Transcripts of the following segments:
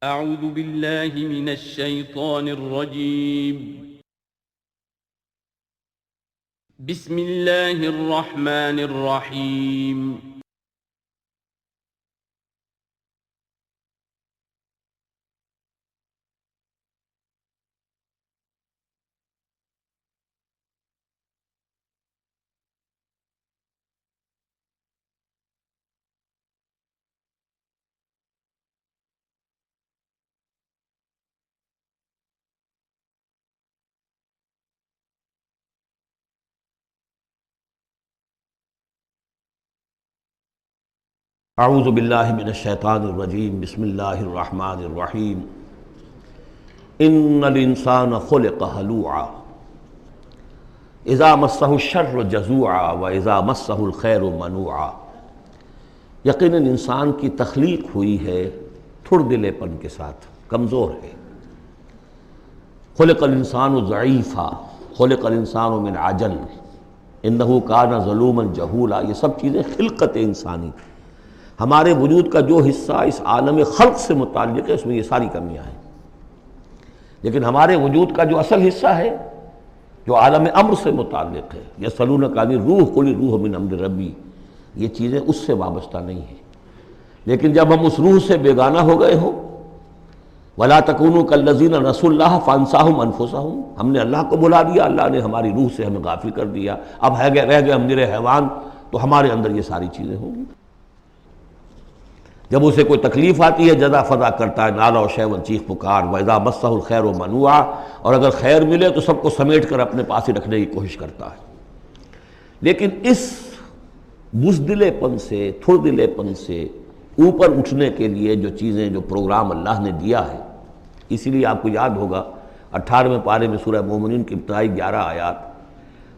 اعوذ باللہ من الشیطان الرجیم بسم اللہ الرحمن الرحیم اعوذ باللہ من الشیطان الرجیم بسم اللہ الرحمن الرحیم ان الانسان خلق ہلوعا اذا مسہ الشر جزوعا واذا مسہ الخیر منوعا۔ یقیناً انسان کی تخلیق ہوئی ہے تھڑ دلے پن کے ساتھ، کمزور ہے۔ خلق الانسان ضعیفا، خلق الانسان من عجل، انہ کان ظلوما جہولا۔ یہ سب چیزیں خلقت انسانی، ہمارے وجود کا جو حصہ اس عالم خلق سے متعلق ہے اس میں یہ ساری کمیاں ہیں، لیکن ہمارے وجود کا جو اصل حصہ ہے جو عالم امر سے متعلق ہے، یسألونک عن الروح قل الروح من امر ربی، یہ چیزیں اس سے وابستہ نہیں ہیں۔ لیکن جب ہم اس روح سے بیگانہ ہو گئے ہوں، وَلَا تَكُونُوا كَالَّذِينَ نَسُوا اللَّهَ فَأَنسَاهُمْ أَنفُسَهُمْ، ہم نے اللہ کو بھلا دیا، اللہ نے ہماری روح سے ہمیں غافل کر دیا، اب رہ گئے ہم نرے حیوان، تو ہمارے اندر یہ ساری چیزیں ہوں گی۔ جب اسے کوئی تکلیف آتی ہے جزا فضا کرتا ہے، نالا و شیون، چیخ پکار، وَإِذَا مَسَّهُ الْخَيْرُ مَنُوعًا، اور اگر خیر ملے تو سب کو سمیٹ کر اپنے پاس ہی رکھنے کی کوشش کرتا ہے۔ لیکن اس بزدلے پن سے، تھڑ دلے پن سے اوپر اٹھنے کے لیے جو چیزیں، جو پروگرام اللہ نے دیا ہے، اسی لیے آپ کو یاد ہوگا 18ویں پارے میں سورہ مومنین کی ابتدائی 11 آیات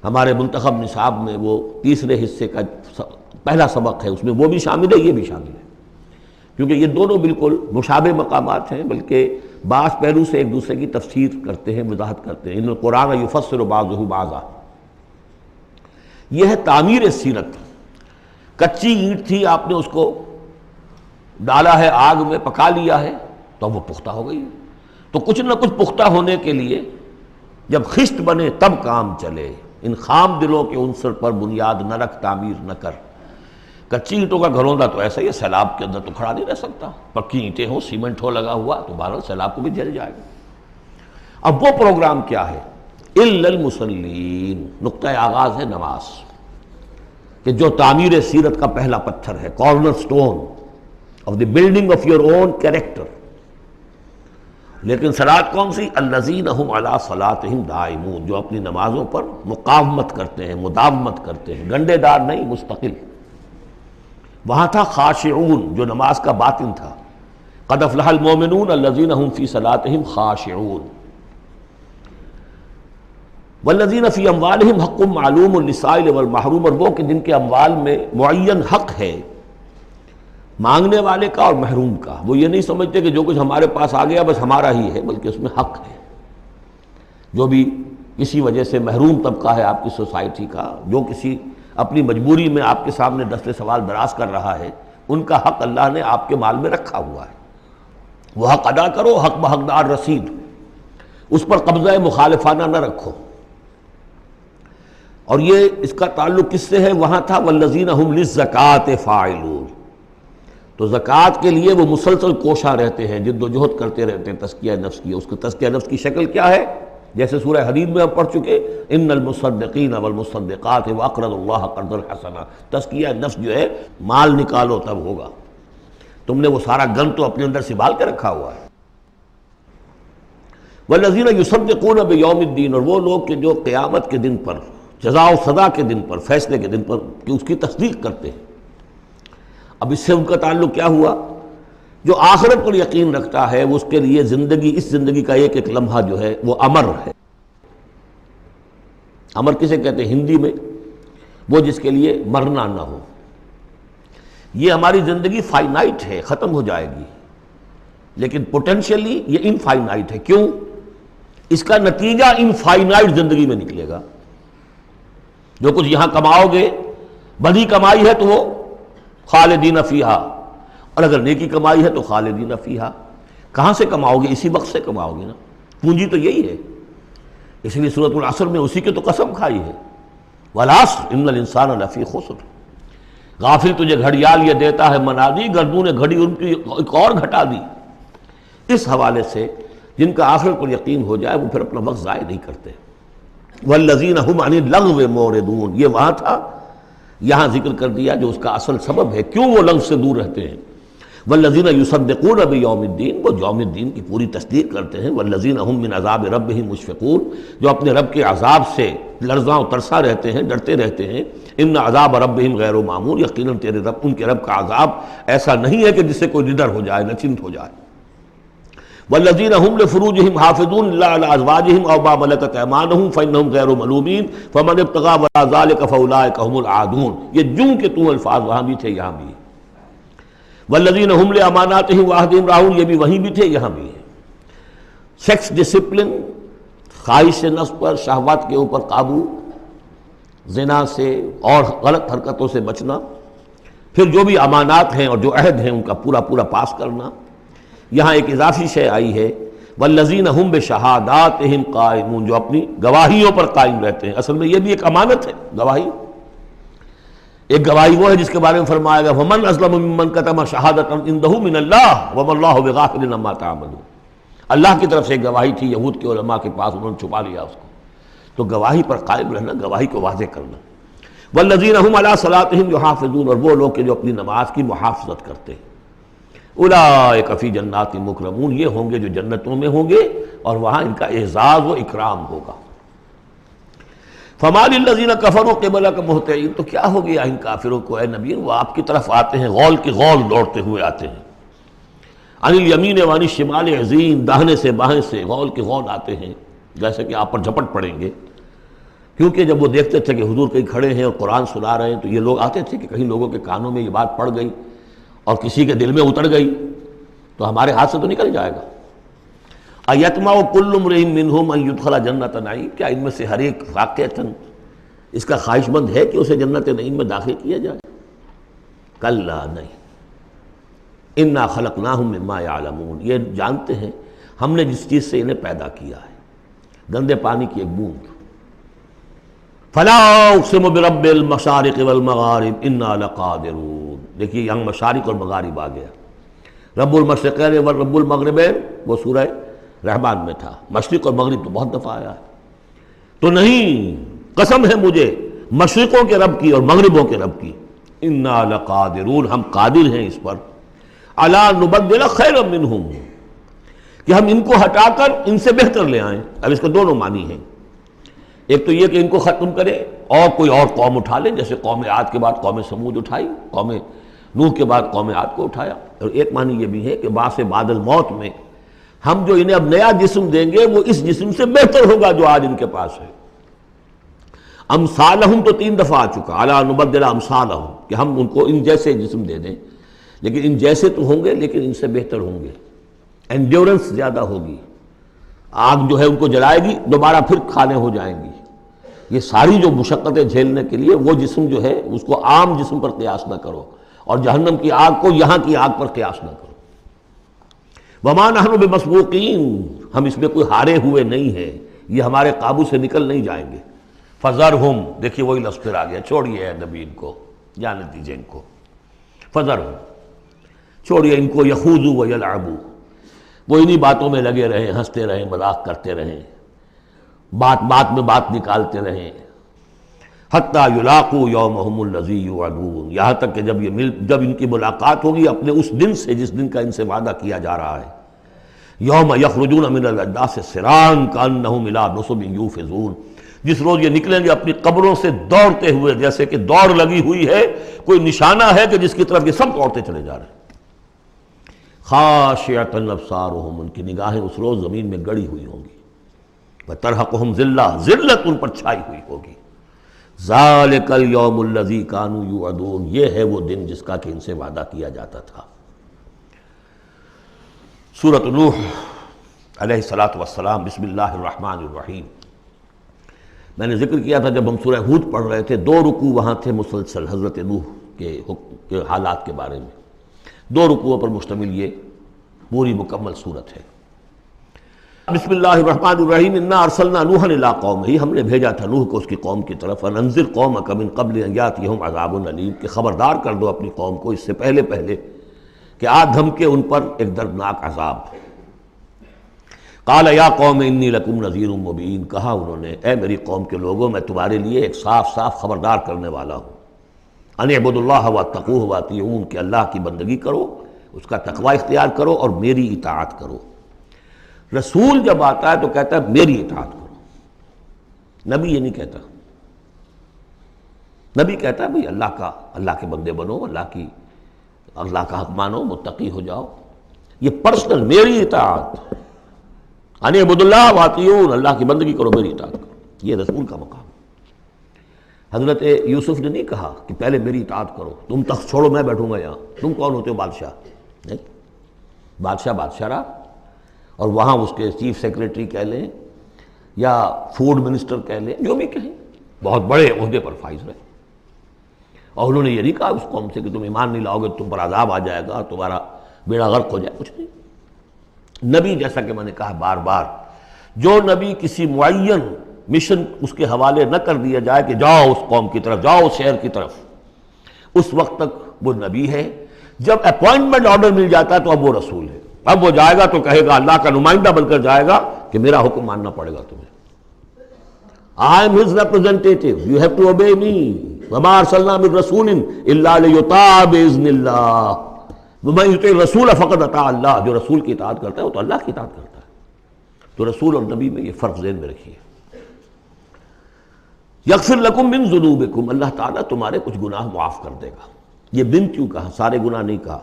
ہمارے منتخب نصاب میں وہ تیسرے حصے کا پہلا سبق ہے، اس میں وہ بھی شامل ہے، یہ بھی شامل ہے، کیونکہ یہ دونوں بالکل مشابہ مقامات ہیں، بلکہ بعض پہلو سے ایک دوسرے کی تفسیر کرتے ہیں، وضاحت کرتے ہیں۔ ان القرآن یفسر بعضہ بعضا، یہ ہے تعمیر سیرت۔ کچی اینٹ تھی، آپ نے اس کو ڈالا ہے آگ میں، پکا لیا ہے تو وہ پختہ ہو گئی۔ تو کچھ نہ کچھ پختہ ہونے کے لیے جب خشت بنے تب کام چلے۔ ان خام دلوں کے عنصر پر بنیاد نہ رکھ، تعمیر نہ کر۔ کچی اینٹوں کا گھروندا تو ایسا ہی ہے، سیلاب کے اندر تو کھڑا نہیں رہ سکتا، پکی اینٹیں ہوں، سیمنٹ ہو لگا ہوا تو بہرحال سیلاب کو بھی جل جائے گا۔ اب وہ پروگرام کیا ہے؟ الا المصلین، نقطہ آغاز ہے نماز، کہ جو تعمیر سیرت کا پہلا پتھر ہے، corner stone of the building of your own character. لیکن صلاۃ کون سی؟ الذین هم علی صلاتہم دائمون، جو اپنی نمازوں پر مقاومت کرتے ہیں، مداومت کرتے ہیں، گنڈے دار نہیں، مستقل۔ وہاں تھا خاشعون، جو نماز کا باطن تھا، قد افلح المؤمنون الذین هم فی صلاتہم خاشعون، والذین فی اموالہم حق معلوم للسائل والمحروم، اور وہ کہ جن کے اموال میں معین حق ہے مانگنے والے کا اور محروم کا۔ وہ یہ نہیں سمجھتے کہ جو کچھ ہمارے پاس آ گیا بس ہمارا ہی ہے، بلکہ اس میں حق ہے۔ جو بھی کسی وجہ سے محروم طبقہ ہے آپ کی سوسائٹی کا، جو کسی اپنی مجبوری میں آپ کے سامنے دست سوال دراز کر رہا ہے، ان کا حق اللہ نے آپ کے مال میں رکھا ہوا ہے۔ وہ حق ادا کرو، حق بحقدار رسید، اس پر قبضہ مخالفانہ نہ رکھو۔ اور یہ اس کا تعلق کس سے ہے؟ وہاں تھا والذین هم للزکوٰۃ فاعلون، تو زکوٰۃ کے لیے وہ مسلسل کوشاں رہتے ہیں، جد و جہد کرتے رہتے ہیں تزکیہ نفس کی۔ اس کو تزکیہ نفس کی شکل کیا ہے؟ جیسے سورہ حدید میں ہم پڑھ چکے، ان المصدقین والمصدقات واقرضوا اللہ قرضا حسنا، تزکیہ نفس جو ہے مال نکالو تب ہوگا، تم نے وہ سارا گن تو اپنے اندر سنبھال کے رکھا ہوا ہے۔ والذین یصدقون بیوم الدین، اور وہ لوگ کہ جو قیامت کے دن پر، جزا و سزا کے دن پر، فیصلے کے دن پر کہ اس کی تصدیق کرتے ہیں۔ اب اس سے ان کا تعلق کیا ہوا؟ جو آخرت پر یقین رکھتا ہے، وہ اس کے لیے زندگی، اس زندگی کا ایک ایک لمحہ جو ہے وہ امر ہے۔ امر کسے کہتے ہیں ہندی میں؟ وہ جس کے لیے مرنا نہ ہو۔ یہ ہماری زندگی فائنائٹ ہے، ختم ہو جائے گی، لیکن پوٹینشیلی یہ انفائنائٹ ہے۔ کیوں؟ اس کا نتیجہ انفائنائٹ زندگی میں نکلے گا۔ جو کچھ یہاں کماؤ گے، بدی کمائی ہے تو وہ خالدین فیہا، اور اگر نیکی کمائی ہے تو خالدین فیہا۔ کہاں سے کماؤ گے؟ اسی وقت سے کماؤ گے نا، پونجی تو یہی ہے۔ اس لیے سورۃ العصر میں اسی کی تو قسم کھائی ہے، والعصر ان الانسان لفی خسر۔ غافل تجھے گھڑیال یہ دیتا ہے منادی، گردوں نے گھڑی ان کی ایک اور گھٹا دی۔ اس حوالے سے جن کا آخرت پر یقین ہو جائے وہ پھر اپنا وقت ضائع نہیں کرتے۔ والذین هم عن اللغو معرضون، یہ وہاں تھا، یہاں ذکر کر دیا جو اس کا اصل سبب ہے کیوں وہ لغو سے دور رہتے ہیں۔ والذین یصدقون بیوم الدین، وہ یوم الدین کی پوری تصدیق کرتے ہیں۔ والذین هم من عذاب ربهم مشفقون، جو اپنے رب کے عذاب سے لرزاں و ترسا رہتے ہیں، ڈرتے رہتے ہیں۔ ان عذاب ربهم غیر معمول، یقیناً تیرے رب، ان کے رب کا عذاب ایسا نہیں ہے کہ جس سے کوئی نڈر ہو جائے، نچنت ہو جائے۔ والذین هم لفروجهم حافظون الا علی ازواجهم او ما ملکت ایمانهم فانهم غیر ملومین فمن ابتغى وراء ذلك فاولئک هم العادون، یہ جوں کہ تو الفاظ وہاں بھی تھے یہاں بھی ہیں۔ والذین هم لاماناتهم وعہدهم راعون، یہ بھی وہیں بھی تھے یہاں بھی ہیں۔ سیکس ڈسپلن، خواہش نفس پر، شہوات کے اوپر قابو، زنا سے اور غلط حرکتوں سے بچنا، پھر جو بھی امانات ہیں اور جو عہد ہیں ان کا پورا پورا پاس کرنا۔ یہاں ایک اضافی شے آئی ہے، والذین هم بشہاداتہم قائمون، جو اپنی گواہیوں پر قائم رہتے ہیں۔ اصل میں یہ بھی ایک امانت ہے گواہی۔ ایک گواہی وہ ہے جس کے بارے میں فرمایا گیا ومن اظلم ممن کتم شہادۃ عنده من اللہ وما اللہ بغافل عما تعملون، اللہ کی طرف سے ایک گواہی تھی یہود کے علماء کے پاس، انہوں نے چھپا لیا اس کو۔ تو گواہی پر قائم رہنا، گواہی کو واضح کرنا۔ والذین هم علی صلاتہم یحافظون، اور وہ لوگ کہ جو اپنی نماز کی محافظت کرتے ہیں۔ اولئک فی جنات مکرمون، یہ ہوں گے جو جنتوں میں ہوں گے اور وہاں ان کا اعزاز و اکرام ہوگا۔ فما للذین کفروا قبلک مہطعین، تو کیا ہو گیا ان کافروں کو اے نبی، وہ آپ کی طرف آتے ہیں، غول کی غول دوڑتے ہوئے آتے ہیں۔ عن الیمین وعن الشمال عزین، داہنے سے بائیں سے غول کی غول آتے ہیں، جیسے کہ آپ پر جھپٹ پڑیں گے۔ کیونکہ جب وہ دیکھتے تھے کہ حضور کہیں کھڑے ہیں اور قرآن سنا رہے ہیں تو یہ لوگ آتے تھے کہ کہیں لوگوں کے کانوں میں یہ بات پڑ گئی اور کسی کے دل میں اتر گئی تو ہمارے ہاتھ سے تو نکل جائے گا۔ ایطمع کل امرئ منہم ان یدخل جنت نعیم، کیا ان میں سے ہر ایک واقعتاً اس کا خواہش مند ہے کہ اسے جنت نعیم میں داخل کیا جائے؟ کلا نہیں، انا خلقناہم مما یعلمون، یہ جانتے ہیں ہم نے جس چیز سے انہیں پیدا کیا ہے، گندے پانی کی ایک بوند۔ فلا اقسم برب المشارق والمغارب انا لقادرون، دیکھیے یہاں مشارق اور مغارب آ گیا۔ رب المشرقین ورب المغربین وہ سورہ رحمان میں تھا، مشرق اور مغرب تو بہت دفعہ آیا ہے۔ تو نہیں، قسم ہے مجھے مشرقوں کے رب کی اور مغربوں کے رب کی، انا لقادرون، ہم قادر ہیں اس پر، الا نبدل خیرا منہم، کہ ہم ان کو ہٹا کر ان سے بہتر لے آئیں۔ اب اس کے دونوں معنی ہیں، ایک تو یہ کہ ان کو ختم کرے اور کوئی اور قوم اٹھا لے، جیسے قوم عاد کے بعد قوم سمود اٹھائی، قوم نوح کے بعد قوم عاد کو اٹھایا۔ اور ایک معنی یہ بھی ہے کہ بعث بعد الموت میں ہم جو انہیں اب نیا جسم دیں گے وہ اس جسم سے بہتر ہوگا جو آج ان کے پاس ہے۔ امثالہم تو 3 دفعہ آ چکا، الا نبدل امثالہم، کہ ہم ان کو ان جیسے جسم دے دیں، لیکن ان جیسے تو ہوں گے لیکن ان سے بہتر ہوں گے، انڈیورنس زیادہ ہوگی، آگ جو ہے ان کو جلائے گی دوبارہ پھر کھانے ہو جائیں گی۔ یہ ساری جو مشقتیں جھیلنے کے لیے وہ جسم جو ہے اس کو عام جسم پر قیاس نہ کرو، اور جہنم کی آگ کو یہاں کی آگ پر قیاس نہ کرو۔ وما نحن بمسبوقین، ہم اس میں کوئی ہارے ہوئے نہیں ہیں، یہ ہمارے قابو سے نکل نہیں جائیں گے۔ فذرہم، دیکھیے وہی لفظ پھر آ گیا، چھوڑیے اے نبی ان کو، جانے دیجیے ان کو، فذرہم، چھوڑیے ان کو، یخوضوا ویلعبوا، وہ انہی باتوں میں لگے رہیں، ہنستے رہیں، مذاق کرتے رہیں، بات بات میں بات نکالتے رہیں، حتیٰ یلاقوا یومہم الذی یوعدون، یہاں تک کہ جب ان کی ملاقات ہوگی اپنے اس دن سے جس دن کا ان سے وعدہ کیا جا رہا ہے۔ یوم یخرجون من الاجداث سراعا کانہم الی نصب یوفضون، جس روز یہ نکلیں گے اپنی قبروں سے دوڑتے ہوئے، جیسے کہ دوڑ لگی ہوئی ہے، کوئی نشانہ ہے کہ جس کی طرف یہ سب دوڑتے چلے جا رہے ہیں۔ خاشعۃ ابصارہم، ان کی نگاہیں اس روز زمین میں گڑی ہوئی ہوں گی، وترہقہم ذلہ، ذلت ان پر چھائی ہوئی ہوگی۔ ذالک الیوم الذی کانوا یوعدون، یہ ہے وہ دن جس کا کہ ان سے وعدہ کیا جاتا تھا۔ سورۃ نوح علیہ الصلاۃ والسلام، بسم اللہ الرحمن الرحیم۔ میں نے ذکر کیا تھا جب ہم سورہ ہود پڑھ رہے تھے، 2 رکوع وہاں تھے مسلسل حضرت نوح کے حالات کے بارے میں، 2 رکوعوں پر مشتمل یہ پوری مکمل صورت ہے۔ بسم اللہ الرحمن الرحیم، انا ارسلنا نوحا الی قومہ، ہم نے بھیجا تھا نوح کو اس کی قوم کی طرف، انذر قومک من قبل ان یاتیہم عذاب علیم، کہ خبردار کر دو اپنی قوم کو اس سے پہلے کہ آ دھمکے ان پر ایک دردناک عذاب۔ قال یا قوم انی لکم نذیر مبین، کہا انہوں نے اے میری قوم کے لوگوں میں تمہارے لیے ایک صاف صاف خبردار کرنے والا ہوں، ان اعبدوا اللہ واتقوہ واطیعون، کہ اللہ کی بندگی کرو، اس کا تقوی اختیار کرو اور میری اطاعت کرو۔ رسول جب آتا ہے تو کہتا ہے میری اطاعت کرو، نبی یہ نہیں کہتا۔ نبی کہتا ہے بھئی اللہ کے بندے بنو، اللہ کا حق مانو، متقی ہو جاؤ۔ یہ پرسنل میری اطاعت، ان اعبدوا اللہ واطیعون، اللہ کی بندگی کرو، میری اطاعت کرو، یہ رسول کا مقام۔ حضرت یوسف نے نہیں کہا کہ پہلے میری اطاعت کرو، تم تخت چھوڑو میں بیٹھوں گا یہاں، تم کون ہوتے ہو بادشاہ؟ نہیں، بادشاہ رہا، اور وہاں اس کے چیف سیکریٹری کہہ لیں یا فوڈ منسٹر کہہ لیں، جو بھی کہیں، بہت بڑے عہدے پر فائز رہے۔ اور انہوں نے یہ نہیں کہا اس قوم سے کہ تم ایمان نہیں لاؤ گے تم پر عذاب آ جائے گا، تمہارا بیڑا غرق ہو جائے، کچھ نہیں۔ نبی جیسا کہ میں نے کہا بار بار، جو نبی کسی معین مشن اس کے حوالے نہ کر دیا جائے کہ جاؤ اس قوم کی طرف، جاؤ اس شہر کی طرف، اس وقت تک وہ نبی ہے۔ جب اپوائنٹمنٹ آرڈر مل جاتا ہے تو اب وہ رسول ہے، اب وہ جائے گا تو کہے گا، اللہ کا نمائندہ بن کر جائے گا کہ میرا حکم ماننا پڑے گا تمہیں۔ I am his representative, you have to obey me. وَمَا أَرْسَلْنَا مِن رَسُولٍ إِلَّا لِيُطَاعَ بِإِذْنِ اللَّهِ وَمَن يُطِعِ الرَّسُولَ فَقَدْ أَطَاعَ اللَّهَ، جو رسول کی اطاعت کرتا ہے وہ تو اللہ کی اطاعت کرتا ہے۔ تو رسول اور نبی میں یہ فرق ذہن میں رکھیے۔ یغفر لکم من ذنوبکم، اللہ تعالیٰ تمہارے کچھ گناہ معاف کر دے گا۔ یہ بن کیوں کہا، سارے گناہ نہیں کہا۔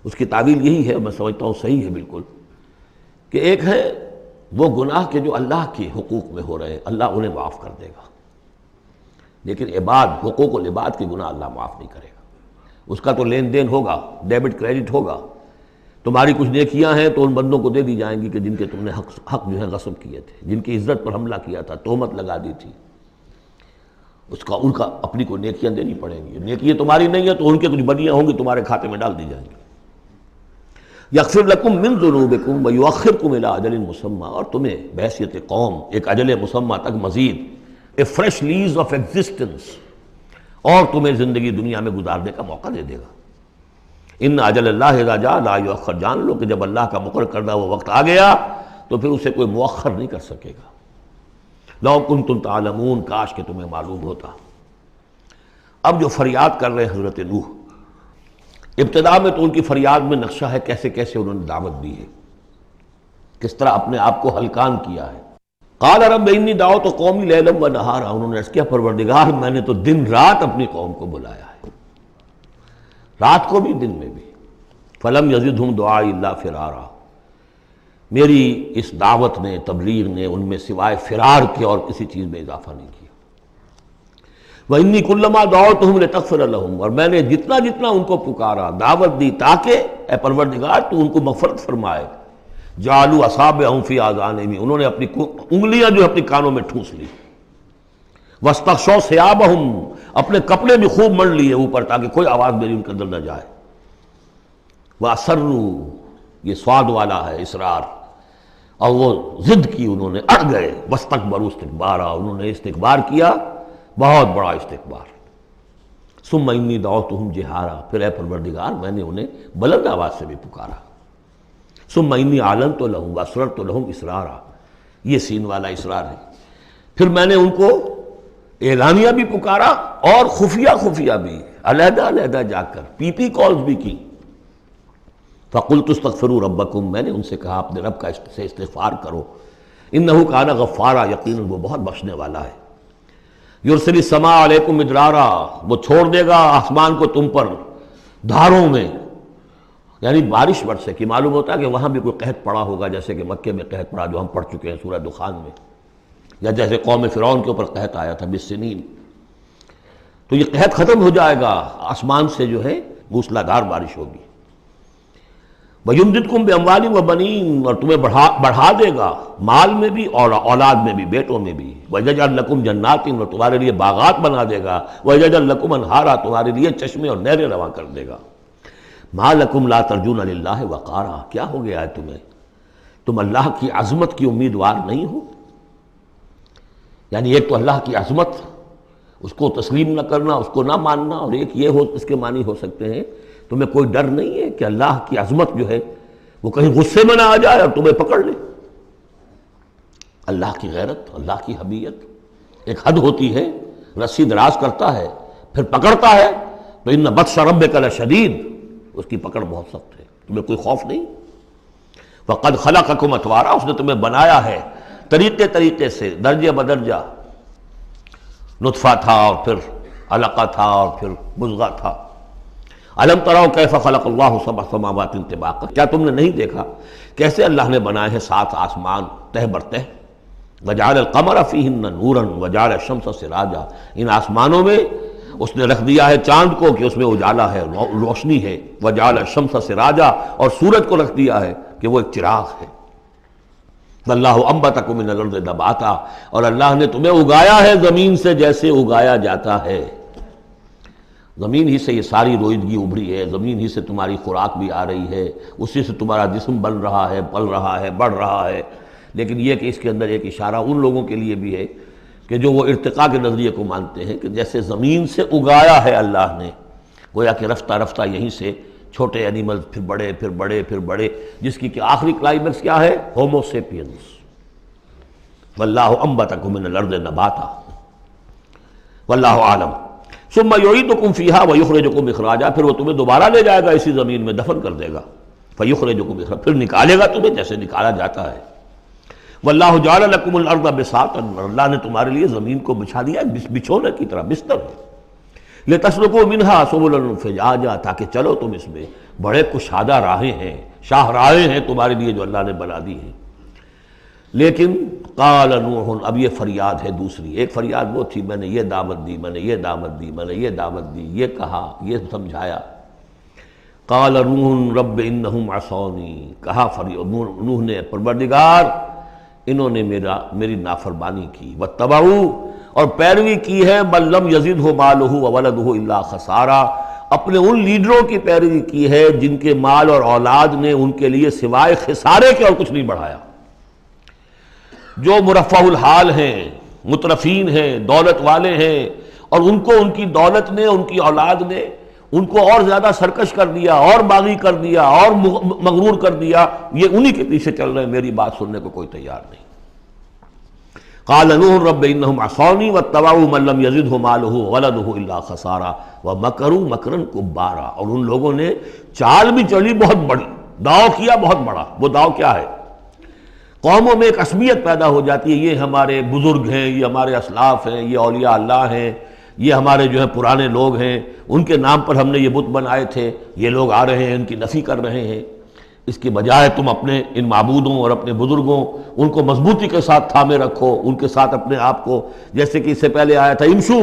اس کی تعویل یہی ہے، میں سمجھتا ہوں صحیح ہے بالکل، کہ ایک ہے وہ گناہ کے جو اللہ کے حقوق میں ہو رہے ہیں، اللہ انہیں معاف کر دے گا، لیکن حقوق العباد کے گناہ اللہ معاف نہیں کرے گا۔ اس کا تو لین دین ہوگا، ڈیبٹ کریڈٹ ہوگا، تمہاری کچھ نیکیاں ہیں تو ان بندوں کو دے دی جائیں گی کہ جن کے تم نے حق جو ہے غصب کیے تھے، جن کی عزت پر حملہ کیا تھا، تہمت لگا دی تھی، ان کا اپنی کو نیکیاں دینی پڑیں گی۔ نیکیاں تمہاری نہیں ہیں تو ان کے کچھ بدیاں ہوں گی، تمہارے کھاتے میں ڈال دی جائیں گی۔ یغفر لکم من ذنوبکم ویؤخرکم الی اجل مسمی، اور تمہیں بحیثیت قوم ایک اجل مسمی تک مزید a fresh lease of existence, اور تمہیں زندگی دنیا میں گزارنے کا موقع دے دے گا۔ ان اجل اللہ اذا جاء لا یؤخر، جان لو کہ جب اللہ کا مقرر کردہ وہ وقت آ گیا تو پھر اسے کوئی مؤخر نہیں کر سکے گا۔ لو کنتم تعلمون، کاش کہ تمہیں معلوم ہوتا۔ اب جو فریاد کر رہے ہیں حضرت نوح، ابتدا میں تو ان کی فریاد میں نقشہ ہے کیسے کیسے انہوں نے دعوت دی ہے، کس طرح اپنے آپ کو ہلکان کیا ہے۔ قال رب انی دعوت قومی لیلا و نہارا، انہوں نے عرض کیا پروردگار میں نے تو دن رات اپنی قوم کو بلایا ہے، رات کو بھی دن میں بھی۔ فلم یزدہم دعائی الا فرارا، میری اس دعوت نے، تبلیغ نے ان میں سوائے فرار کے اور کسی چیز میں اضافہ نہیں کیا۔ وَإِنِّي كُلَّمَا دَعَوْتُهُمْ لِتَغْفِرَ لَهُمْ، اور میں نے جتنا ان کو پکارا، دعوت دی تاکہ اے پروردگار تو ان کو مغفرت فرمائے۔ جعلوا اصابعهم فی آذانہم، انہوں نے اپنی انگلیاں جو اپنی کانوں میں ٹھونس لی۔ واستغشوا ثیابہم، اپنے کپڑے بھی خوب مڑ لیے اوپر تاکہ کوئی آواز میری ان کے اندر نہ جائے۔ وَأَصَرُّوا، یہ سواد والا ہے اصرار، اور وہ ضد کی، انہوں نے اڑ گئے۔ واستکبروا استکبارا، انہوں نے استکبار کیا، بہت بڑا استکبار۔ ثم انی دعوتہم جہارا، پھر اے پروردگار میں نے انہیں بلند آواز سے بھی پکارا۔ ثم انی اعلنت لہم واسررت لہم اسرارا، یہ سین والا اسرار ہے۔ پھر میں نے ان کو اعلانیہ بھی پکارا اور خفیہ بھی، علیحدہ علیحدہ جا کر پی پی کالز بھی کی۔ فقلت استغفروا ربکم، میں نے ان سے کہا اپنے رب کا سے استغفار کرو، انہ کان غفارا، یقیناً وہ بہت بخشنے والا ہے۔ یرسل السماء علیکم مدرارا، وہ چھوڑ دے گا آسمان کو تم پر دھاروں میں، یعنی بارش برسے کی۔ معلوم ہوتا ہے کہ وہاں بھی کوئی قحط پڑا ہوگا، جیسے کہ مکے میں قحط پڑا جو ہم پڑھ چکے ہیں سورہ دخان میں، یا جیسے قوم فرعون کے اوپر قحط آیا تھا بالسنین۔ تو یہ قحط ختم ہو جائے گا، آسمان سے جو ہے موسلا دھار بارش ہوگی۔ وَيُمْدِدْكُمْ بِأَمْوَالٍ وَبَنِينَ، اور تمہیں بڑھا دے گا مال میں بھی اور اولاد میں بھی، بیٹوں میں بھی۔ وَيَجْعَلْ لَكُمْ جَنَّاتٍ، اور تمہارے لیے باغات بنا دے گا۔ وَيَجْعَلْ لَكُمْ أَنْهَارًا، تمہارے لیے چشمے اور نہریں رواں کر دے گا۔ ما لکم لا ترجون للہ وقارا، کیا ہو گیا ہے تمہیں، تم اللہ کی عظمت کی امیدوار نہیں ہو؟ یعنی ایک تو اللہ کی عظمت، اس کو تسلیم نہ کرنا، اس کو نہ ماننا، اور ایک یہ ہو، اس کے معنی ہو سکتے ہیں تمہیں کوئی ڈر نہیں ہے کہ اللہ کی عظمت جو ہے وہ کہیں غصے میں نہ آ جائے اور تمہیں پکڑ لے۔ اللہ کی غیرت، اللہ کی حمیت ایک حد ہوتی ہے، رسی دراز کرتا ہے پھر پکڑتا ہے تو ان بطش ربک لشدید، اس کی پکڑ بہت سخت ہے، تمہیں کوئی خوف نہیں۔ وقد خلقکم اطوارا، اس نے تمہیں بنایا ہے طریقے سے، درجے بدرجہ، نطفہ تھا اور پھر علقہ تھا اور پھر مضغہ تھا۔ الم تروا کیف خلق اللہ سبع سماوات طباقا، کیا تم نے نہیں دیکھا کیسے اللہ نے بنائے ہیں 7 آسمان تہ بر تہ، وجعل القمر فیہن نورا وجعل الشمس سراجا، ان آسمانوں میں اس نے رکھ دیا ہے چاند کو کہ اس میں اجالا ہے، روشنی ہے، وجعل الشمس سراجا، اور سورج کو رکھ دیا ہے کہ وہ ایک چراغ ہے۔ واللہ انبتکم من الارض نباتا، اور اللہ نے تمہیں اگایا ہے زمین سے جیسے اگایا جاتا ہے، زمین ہی سے یہ ساری روئیدگی ابھری ہے، زمین ہی سے تمہاری خوراک بھی آ رہی ہے، اسی سے تمہارا جسم بن رہا ہے، پل رہا ہے، بڑھ رہا ہے۔ لیکن یہ کہ اس کے اندر ایک اشارہ ان لوگوں کے لیے بھی ہے کہ جو وہ ارتقاء کے نظریے کو مانتے ہیں کہ جیسے زمین سے اگایا ہے اللہ نے، گویا کہ رفتہ رفتہ یہیں سے چھوٹے اینیمل پھر بڑے پھر بڑے پھر بڑے، جس کی کہ آخری کلائمیکس کیا ہے؟ Homo sapiens. واللہ انبتکم من الارض نباتا واللہ عالم ثم یعیدکم فیہا ویخرجکم اخراجا، پھر وہ تمہیں دوبارہ لے جائے گا اسی زمین میں، دفن کر دے گا، فیخرجکم اخراجا، پھر نکالے گا تمہیں جیسے نکالا جاتا ہے۔ واللہ جعل لکم الارض بساطا، اللہ نے تمہارے لیے زمین کو بچھا دیا بچھونے کی طرح، بستر ہے، لتسلکوا منہا سبلا فجاجا، تاکہ چلو تم اس میں، بڑے کشادہ راہیں ہیں، شاہ راہیں ہیں تمہارے لیے جو اللہ نے بنا دی ہیں۔ لیکن قال نوح، اب یہ فریاد ہے دوسری، ایک فریاد وہ تھی میں نے یہ دعوت دی، میں نے یہ دعوت دی، میں نے یہ دعوت دی، یہ کہا، یہ سمجھایا۔ قال نوح رب انہم عصونی، کہا نوح نے پروردگار انہوں نے میری نافرمانی کی، واتبعوا، اور پیروی کی ہے، من لم یزدہ مالہ وولدہ الا خسارا، اپنے ان لیڈروں کی پیروی کی ہے جن کے مال اور اولاد نے ان کے لیے سوائے خسارے کے اور کچھ نہیں بڑھایا۔ جو مرفہ الحال ہیں، مترفین ہیں، دولت والے ہیں، اور ان کو ان کی دولت نے، ان کی اولاد نے ان کو اور زیادہ سرکش کر دیا، اور باغی کر دیا، اور مغرور کر دیا، یہ انہی کے پیچھے چل رہے ہیں، میری بات سننے کو کوئی تیار نہیں۔ قال نوح رب انہم عصونی واتبعوا من لم یزدہ مالہ وولدہ الا خسارا ومکروا مکرا کبارا، اور ان لوگوں نے چال بھی چلی بہت بڑی، داؤ کیا بہت بڑا۔ وہ داؤ کیا ہے؟ قوموں میں ایک عصبیت پیدا ہو جاتی ہے، یہ ہمارے بزرگ ہیں، یہ ہمارے اسلاف ہیں، یہ اولیاء اللہ ہیں، یہ ہمارے جو ہے پرانے لوگ ہیں، ان کے نام پر ہم نے یہ بت بنائے تھے، یہ لوگ آ رہے ہیں ان کی نفی کر رہے ہیں۔ اس کی بجائے تم اپنے ان معبودوں اور اپنے بزرگوں ان کو مضبوطی کے ساتھ تھامے رکھو، ان کے ساتھ اپنے آپ کو، جیسے کہ اس سے پہلے آیا تھا امشو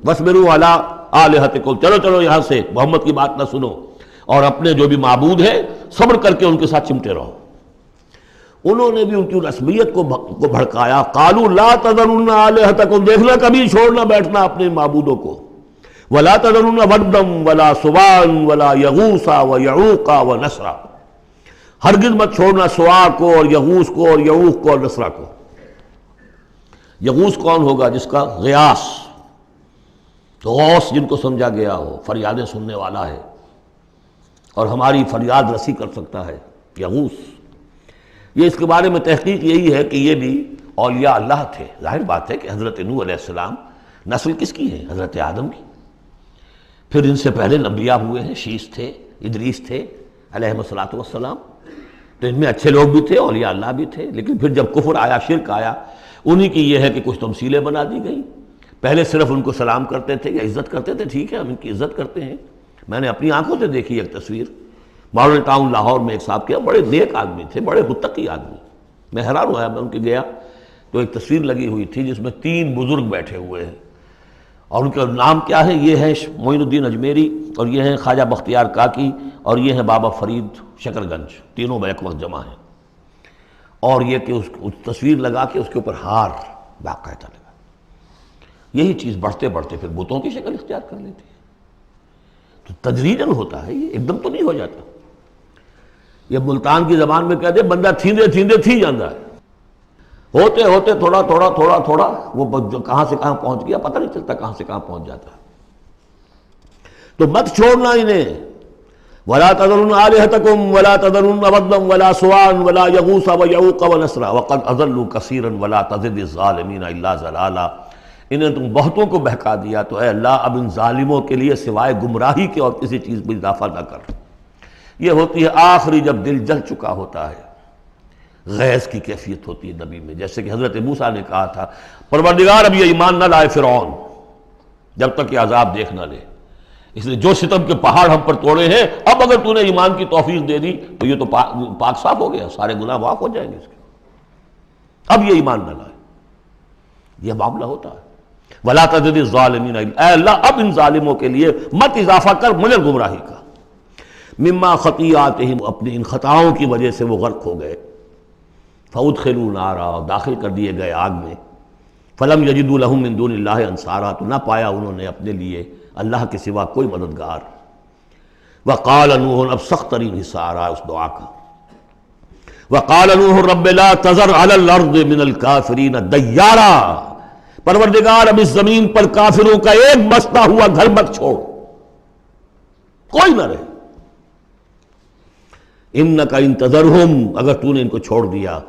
واصبروا علی آلہتکم، چلو چلو یہاں سے، محمد کی بات نہ سنو، اور اپنے جو بھی معبود ہیں صبر کر کے ان کے ساتھ چمٹے رہو۔ انہوں نے بھی ان کی رسمیت کو بھڑکایا، قالوا لا تذرن آلہتکم، دیکھنا کبھی چھوڑنا بیٹھنا اپنے معبودوں کو، ولا تذرن ودا ولا سواعا ولا یغوث ویعوق ونسرا، ہرگز مت چھوڑنا سواع کو اور یغوث کو اور یعوق کو اور نسرا کو۔ یغوث کون ہوگا؟ جس کا غیاث، غوث جن کو سمجھا گیا ہو، فریادیں سننے والا ہے اور ہماری فریاد رسی کر سکتا ہے، یغوث۔ یہ اس کے بارے میں تحقیق یہی ہے کہ یہ بھی اولیاء اللہ تھے۔ ظاہر بات ہے کہ حضرت نوح علیہ السلام نسل کس کی ہے؟ حضرت آدم کی۔ پھر ان سے پہلے انبیاء ہوئے ہیں، شیث تھے، ادریس تھے علیہم الصلاۃ والسلام، تو ان میں اچھے لوگ بھی تھے، اولیاء اللہ بھی تھے۔ لیکن پھر جب کفر آیا، شرک آیا، انہی کی یہ ہے کہ کچھ تمثیلیں بنا دی گئیں۔ پہلے صرف ان کو سلام کرتے تھے یا عزت کرتے تے، ٹھیک ہے ہم ان کی عزت کرتے ہیں۔ میں نے اپنی آنکھوں سے دیکھی ایک تصویر، ماڈرن ٹاؤن لاہور میں ایک صاحب کے بڑے نیک آدمی تھے، بڑے متقی آدمی، میں حیران ہوا، میں ان کے گیا تو ایک تصویر لگی ہوئی تھی جس میں 3 بزرگ بیٹھے ہوئے ہیں، اور ان کا نام کیا ہے؟ یہ ہے معین الدین اجمیری، اور یہ ہیں خواجہ بختیار کاکی، اور یہ ہیں بابا فرید شکر گنج، تینوں بیک وقت جمع ہیں۔ اور یہ کہ اس تصویر لگا کے اس کے اوپر ہار باقاعدہ لگا۔ یہی چیز بڑھتے بڑھتے پھر بتوں کی شکل اختیار کر لیتی ہے۔ تو تدریجاً ہوتا ہے، یہ ایک دم تو نہیں ہو جاتا. یہ ملتان کی زبان میں کہتے ہیں بندہ تھیندے تھیندے تھی جاندہ ہے، ہوتے ہوتے تھوڑا تھوڑا تھوڑا تھوڑا وہ جو کہاں سے کہاں پہنچ گیا پتہ نہیں چلتا کہاں سے کہاں پہنچ جاتا ہے. تو مت چھوڑنا انہیں. وَلَا تَذَرُنَّ آلِهَتَكُمْ وَلَا تَذَرُنَّ وَدًّا وَلَا سُوَاعًا وَلَا يَغُوثَ وَيَعُوقَ وَنَسْرًا وَقَدْ أَضَلُّوا كَثِيرًا وَلَا تَزِدِ الظَّالِمِينَ إِلَّا ضَلَالًا. انہیں تم بہتوں کو بہکا دیا تو اے اللہ اب ان ظالموں کے لیے سوائے گمراہی کے اور کسی چیز میں اضافہ نہ کر. یہ ہوتی ہے آخری جب دل جل چکا ہوتا ہے، غیظ کی کیفیت ہوتی ہے نبی میں. جیسے کہ حضرت موسیٰ نے کہا تھا پروردگار اب یہ ایمان نہ لائے فرعون جب تک یہ عذاب دیکھ نہ لے، اس لیے جو ستم کے پہاڑ ہم پر توڑے ہیں اب اگر تو نے ایمان کی توفیق دے دی تو یہ تو پاک صاف ہو گیا، سارے گناہ معاف ہو جائیں گے اس کے. اب یہ ایمان نہ لائے، یہ معاملہ ہوتا ہے. وَلَا تَزِدِ الظَّالِمِينَ اے اللہ اب ان ظالموں کے لیے مت اضافہ کر مجھے گمراہی کا. مما خطیئاتہم اپنی ان خطاؤں کی وجہ سے وہ غرق ہو گئے. فَأُدْخِلُوا نَارًا داخل کر دیے گئے آگ میں. فَلَمْ يَجِدُوا لَهُم مِّن دُونِ اللَّهِ أَنصَارًا تو نہ پایا انہوں نے اپنے لیے اللہ کے سوا کوئی مددگار. وَقَالَ نُوحٌ اب سخت ترین حصہ آ رہا ہے اس دعا کا. وَقَالَ نُوحٌ رَبِّ لَا تَذَرْ عَلَى الْأَرْضِ مِنَ الْكَافِرِينَ دَيَّارًا پروردگار اب اس زمین پر کافروں کا ایک بستا ہوا گھر مت چھوڑ، کوئی نہ رہے. اِنَّكَ إِن تَذَرْهُمْ اگر تو نے ان کو چھوڑ دیا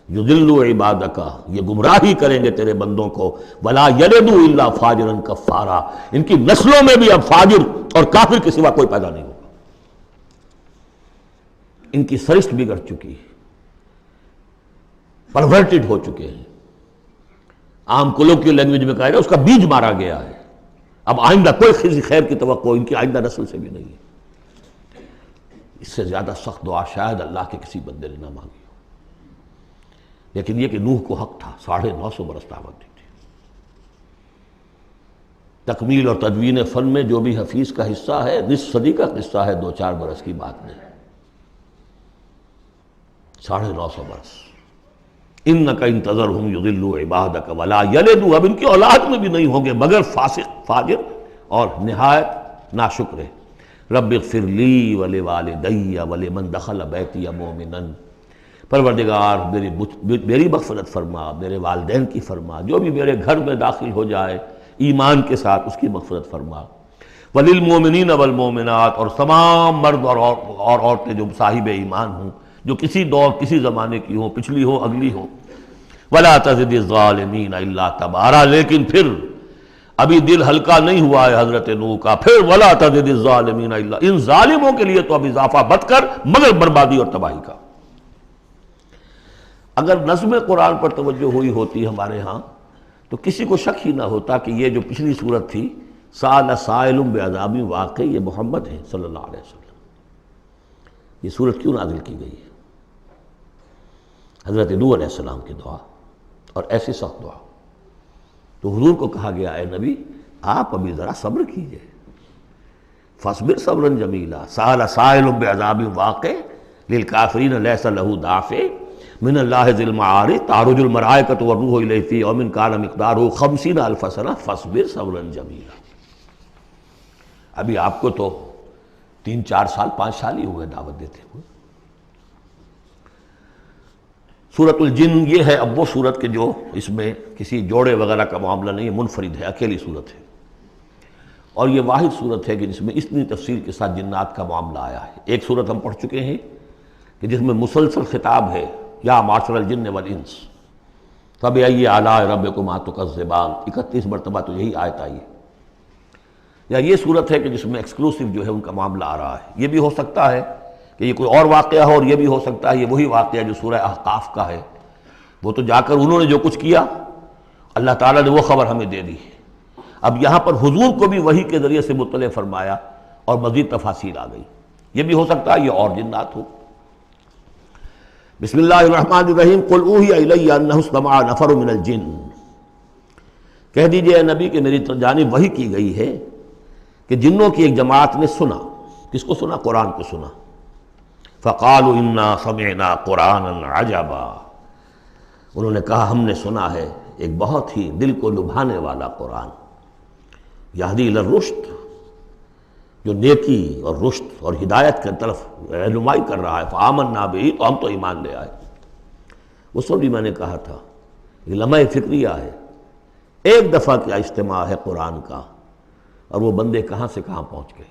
یضلوا عبادک یہ گمراہی کریں گے تیرے بندوں کو. ولا یلدوا الا فاجرا کفارا ان کی نسلوں میں بھی اب فاجر اور کافر کے سوا کوئی پیدا نہیں ہوگا. ان کی سرشت بگڑ چکی، پرورٹڈ ہو چکے ہیں. عام کولوکیل لینگویج میں کہا جائے اس کا بیج مارا گیا ہے. اب آئندہ کوئی خیر کی توقع ان کی آئندہ نسل سے بھی نہیں ہے. اس سے زیادہ سخت دعا شاید اللہ کے کسی بندے نے نہ مانگی. لیکن یہ کہ نوح کو حق تھا، 950 برس دعوت دی تھی. تکمیل اور تدوین فن میں جو بھی حفیظ کا حصہ ہے نصف صدی کا قصہ ہے، 2-4 برس کی بات نہیں. 950 برس. اِنَّكَ إِن تَذَرْهُمْ يُضِلُّوا عِبَادَكَ وَلَا يَلِدُوا اب ان کی اولاد میں بھی نہیں ہوں گے مگر فاسق، فاجر اور نہایت ناشکر. رب اغفر لی ولوالدی ولمن دخل بیتی مؤمنا پروردگار میری مغفرت فرما، میرے والدین کی فرما، جو بھی میرے گھر میں داخل ہو جائے ایمان کے ساتھ اس کی مغفرت فرما. وللمؤمنین والمؤمنات اور تمام مرد اور عورتیں جو صاحب ایمان ہوں، جو کسی دور کسی زمانے کی ہوں، پچھلی ہو اگلی ہو. ولا تزد الظالمین الا تبارا لیکن پھر ابھی دل ہلکا نہیں ہوا ہے حضرت نوح کا. پھر ولا تزد الظالمین الا ان ظالموں کے لیے تو اب اضافہ مت کر مگر بربادی اور تباہی کا. اگر نظم قرآن پر توجہ ہوئی ہوتی ہمارے ہاں تو کسی کو شک ہی نہ ہوتا کہ یہ جو پچھلی صورت تھی سأل سائل بعذاب واقع یہ محمد ہے صلی اللہ علیہ وسلم. یہ صورت کیوں نازل کی گئی ہے؟ حضرت نوح علیہ السلام کی دعا اور ایسی سخت دعا. تو حضور کو کہا گیا اے نبی آپ ابھی ذرا صبر کیجئے. فاصبر صبرا جمیلا سأل سائل بعذاب واقع للکافرین لیس له دافع من اللہ ذی المعارج تعرج الملائکۃ والروح الیہ فی یوم کان مقدارہ 50,000 سنہ فاصبر صبرا جمیلا. ابھی آپ کو تو 3-4 سال 5 سال ہی ہوئے دعوت دیتے ہوئے. سورۃ الجن یہ ہے اب وہ سورت کے جو اس میں کسی جوڑے وغیرہ کا معاملہ نہیں ہے، منفرد ہے، اکیلی سورت ہے. اور یہ واحد سورت ہے کہ جس میں اتنی تفصیل کے ساتھ جنات کا معاملہ آیا ہے. ایک سورت ہم پڑھ چکے ہیں کہ جس میں مسلسل خطاب ہے یا معاشر الجن والانس فبأي آلاء ربكما تكذبان 31 مرتبہ تو یہی آیت آئی ہے. یا یہ صورت ہے کہ جس میں ایکسکلوسیو جو ہے ان کا معاملہ آ رہا ہے. یہ بھی ہو سکتا ہے کہ یہ کوئی اور واقعہ ہو اور یہ بھی ہو سکتا ہے یہ وہی واقعہ جو سورہ احقاف کا ہے. وہ تو جا کر انہوں نے جو کچھ کیا اللہ تعالیٰ نے وہ خبر ہمیں دے دی. اب یہاں پر حضور کو بھی وحی کے ذریعے سے مطلع فرمایا اور مزید تفاصیل آ گئی. یہ بھی ہو سکتا ہے یہ اور جنات ہو. بسم اللہ الرحمن الرحیم قل اوحی الی انہ استمع نفر من الجن کہہ دیجئے اے نبی کہ میری جانب وحی کی گئی ہے کہ جنوں کی ایک جماعت نے سنا. کس کو سنا؟ قرآن کو سنا. فقالوا انا سمعنا قرآنا عجبا انہوں نے کہا ہم نے سنا ہے ایک بہت ہی دل کو لبھانے والا قرآن. یہدی الی الرشد جو نیکی اور رشد اور ہدایت کی طرف رہنمائی کر رہا ہے، فآمنا بہ، تو ہم تو ایمان لے آئے۔ اس وقت بھی میں نے کہا تھا یہ لمحہ فکریہ ہے، ایک دفعہ کیا اجتماع ہے قرآن کا، اور وہ بندے کہاں سے کہاں پہنچ گئے،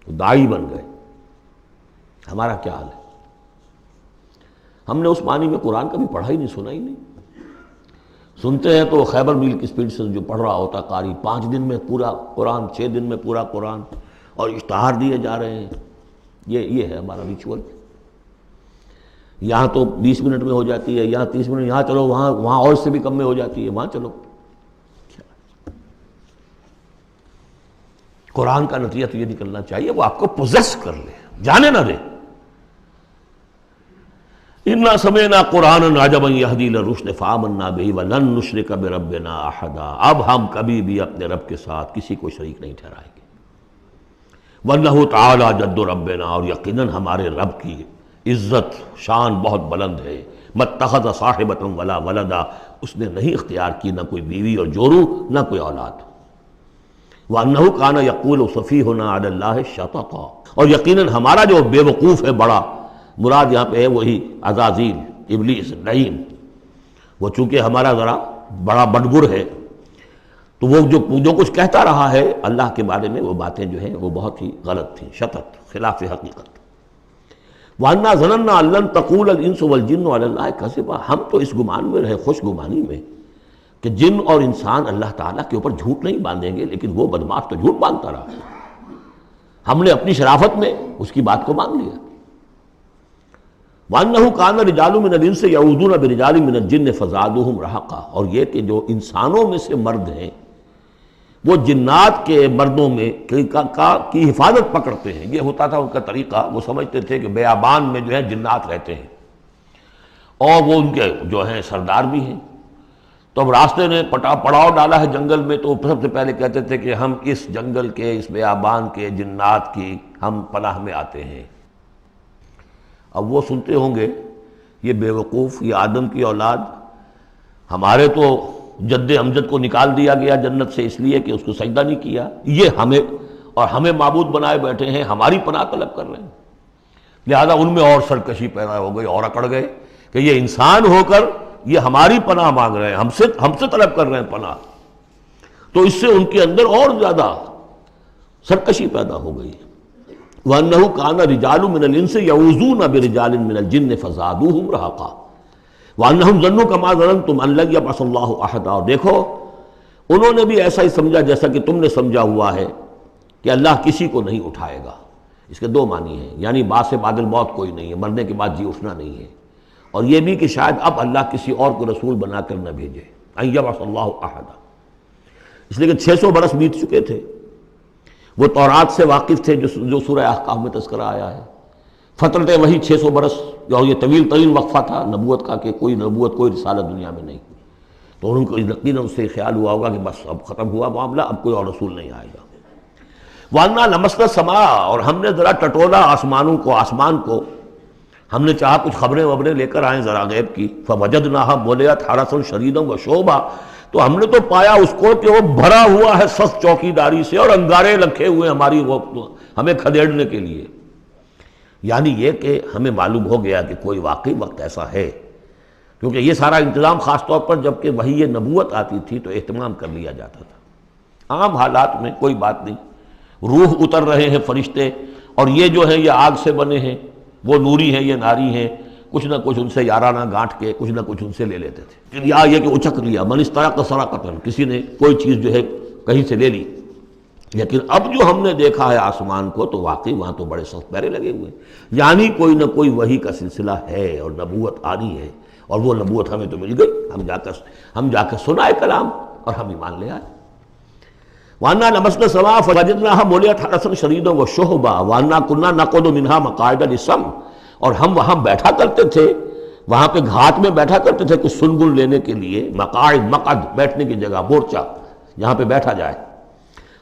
وہ داعی بن گئے۔ ہمارا کیا حال ہے؟ ہم نے اس معنی میں قرآن کبھی پڑھا ہی نہیں، سنا ہی نہیں۔ سنتے ہیں تو خیبر میل کی سپیڈ سے جو پڑھ رہا ہوتا قاری، 5 دن میں پورا قرآن، 6 دن میں پورا قرآن، اور اشتہار دیے جا رہے ہیں۔ یہ ہے ہمارا ریچول۔ یہاں تو 20 منٹ میں ہو جاتی ہے، یہاں 30 منٹ، یہاں چلو وہاں اور اس سے بھی کم میں ہو جاتی ہے، وہاں چلو۔ قرآن کا نتیجہ تو یہ نکلنا چاہیے وہ آپ کو پوزیس کر لے، جانے نہ دے۔ اِنَّا سَمِعْنَا قُرْآنًا عَجَبًا يَهْدِي لِلرُّشْدِ فَآمَنَّا بِهِ وَلَن نُّشْرِكَ بِرَبِّنَا أَحَدًا۔ اب ہم کبھی بھی اپنے رب کے ساتھ کسی کو شریک نہیں ٹھہرائیں گے۔ وَإِنَّهُ تَعَالَىٰ جَدُّ رَبِّنَا، اور یقیناً ہمارے رب کی عزت شان بہت بلند ہے۔ مَا اتَّخَذَ صَاحِبَةً وَلَا وَلَدًا، اس نے نہیں اختیار کی نہ کوئی بیوی اور جورو، نہ کوئی اولاد۔ وَأَنَّهُ كَانَ يَقُولُ سَفِيهُنَا عَلَى اللَّهِ شَطَطًا، اور یقیناً ہمارا جو بے وقوف ہے بڑا، مراد یہاں پہ ہے وہی عزازیل، ابلیس، لعین، وہ چونکہ ہمارا ذرا بڑا بدگر ہے، تو وہ جو کچھ کہتا رہا ہے اللہ کے بارے میں، وہ باتیں جو ہیں وہ بہت ہی غلط تھیں، شطط، خلاف حقیقت۔ وَأَنَّا ظَنَنَّا أَن لَّن تَقُولَ الْإِنسُ وَالْجِنُّ عَلَى اللَّهِ كَذِبًا، ہم تو اس گمان میں رہے، خوش گمانی میں، کہ جن اور انسان اللہ تعالیٰ کے اوپر جھوٹ نہیں باندھیں گے، لیکن وہ بدماش تو جھوٹ باندھتا رہا۔ ہم نے اپنی شرافت میں اس کی بات کو مان لیا۔ وَأَنَّهُ كَانَ رِجَالٌ مِّنَ الْإِنسِ يَعُوذُونَ بِرِجَالٍ مِّنَ الْجِنِّ فَزَادُوهُمْ رَهَقًا، اور یہ کہ جو انسانوں میں سے مرد ہیں وہ جنات کے مردوں میں کی حفاظت پکڑتے ہیں۔ یہ ہوتا تھا ان کا طریقہ، وہ سمجھتے تھے کہ بیابان میں جو ہے جنات رہتے ہیں اور وہ ان کے جو ہیں سردار بھی ہیں، تو اب راستے نے پڑاؤ ڈالا ہے جنگل میں، تو سب سے پہلے کہتے تھے کہ ہم اس جنگل کے، اس بیابان کے جنات کی ہم پناہ میں آتے ہیں۔ اب وہ سنتے ہوں گے یہ بے وقوف، یہ آدم کی اولاد، ہمارے تو جد امجد کو نکال دیا گیا جنت سے اس لیے کہ اس کو سجدہ نہیں کیا، یہ ہمیں معبود بنائے بیٹھے ہیں، ہماری پناہ طلب کر رہے ہیں۔ لہذا ان میں اور سرکشی پیدا ہو گئی، اور اکڑ گئے کہ یہ انسان ہو کر یہ ہماری پناہ مانگ رہے ہیں، ہم سے طلب کر رہے ہیں پناہ، تو اس سے ان کے اندر اور زیادہ سرکشی پیدا ہو گئی۔ وَأَنَّهُ كَانَ رِجَالٌ مِّنَ الْإِنسِ يَعُوذُونَ بِرِجَالٍ مِّنَ الْجِنِّ فَزَادُوهُمْ رَهَقًا وَأَنَّهُمْ ظَنُّوا كَمَا ظَنَنتُمْ أَن لَّن يَبْعَثَ اللَّهُ أَحَدًا، اور دیکھو انہوں نے بھی ایسا ہی سمجھا جیسا کہ تم نے سمجھا ہوا ہے کہ اللہ کسی کو نہیں اٹھائے گا۔ اس کے دو معنی ہیں، یعنی بعد سے بعد الموت کوئی نہیں ہے، مرنے کے بعد جی اٹھنا نہیں ہے، اور یہ بھی کہ شاید اب اللہ کسی اور کو رسول بنا کر نہ بھیجے، أن يبعث الله أحدا، اس لیے کہ 600 برس بیت چکے تھے، وہ تورات سے واقف تھے جو سورہ احقاف میں تذکرہ آیا ہے، فترت وہی 600 برس، اور یہ طویل ترین وقفہ تھا نبوت کا کہ کوئی نبوت کوئی رسالت دنیا میں نہیں، تو ان کو یقیناً اس سے خیال ہوا ہوگا کہ بس اب ختم ہوا معاملہ، اب کوئی اور رسول نہیں آئے گا۔ وَأَنَّا لَمَسْنَا السَّمَاءَ، اور ہم نے ذرا ٹٹولا آسمان کو، ہم نے چاہا کچھ خبریں لے کر آئیں ذرا غیب کی، فَوَجَدْنَاهَا مُلِئَتْ حَرَسًا شَدِيدًا وَشُعُبًا، تو ہم نے تو پایا اس کو کہ وہ بھرا ہوا ہے سخت چوکیداری سے، اور انگارے رکھے ہوئے ہماری وہ ہمیں کھدیڑنے کے لیے۔ یعنی یہ کہ ہمیں معلوم ہو گیا کہ کوئی واقعی وقت ایسا ہے، کیونکہ یہ سارا انتظام خاص طور پر جب کہ وہی یہ نبوت آتی تھی تو اہتمام کر لیا جاتا تھا۔ عام حالات میں کوئی بات نہیں، روح اتر رہے ہیں فرشتے، اور یہ جو ہیں یہ آگ سے بنے ہیں، وہ نوری ہیں یہ ناری ہیں، کچھ نہ کچھ ان سے یارانہ گانٹھ کے کچھ نہ کچھ ان سے لے لیتے تھے، یا یہ کہ اچک لیا، من استرق سرقۃ، کسی نے کوئی چیز جو ہے کہیں سے لے لی۔ لیکن اب جو ہم نے دیکھا ہے آسمان کو تو واقعی وہاں تو بڑے سخت پہرے لگے ہوئے، یعنی کوئی نہ کوئی وحی کا سلسلہ ہے اور نبوت آنی ہے، اور وہ نبوت ہمیں تو مل گئی، ہم جا کر سنائے کلام اور ہم ایمان لے آئے۔ وَأَنَّا لَمَسْنَا السَّمَاءَ فَوَجَدْنَاهَا مُلِئَتْ حَرَسًا شَدِيدًا وَشُهُبًا وَأَنَّا كُنَّا نَقْعُدُ مِنْهَا مَقَاعِدَ لِلسَّمْعِ، اور ہم وہاں بیٹھا کرتے تھے، وہاں پہ گھات میں بیٹھا کرتے تھے کچھ سنگل لینے کے لیے، مقاعد، مقعد، بیٹھنے کی جگہ، مورچہ جہاں پہ بیٹھا جائے،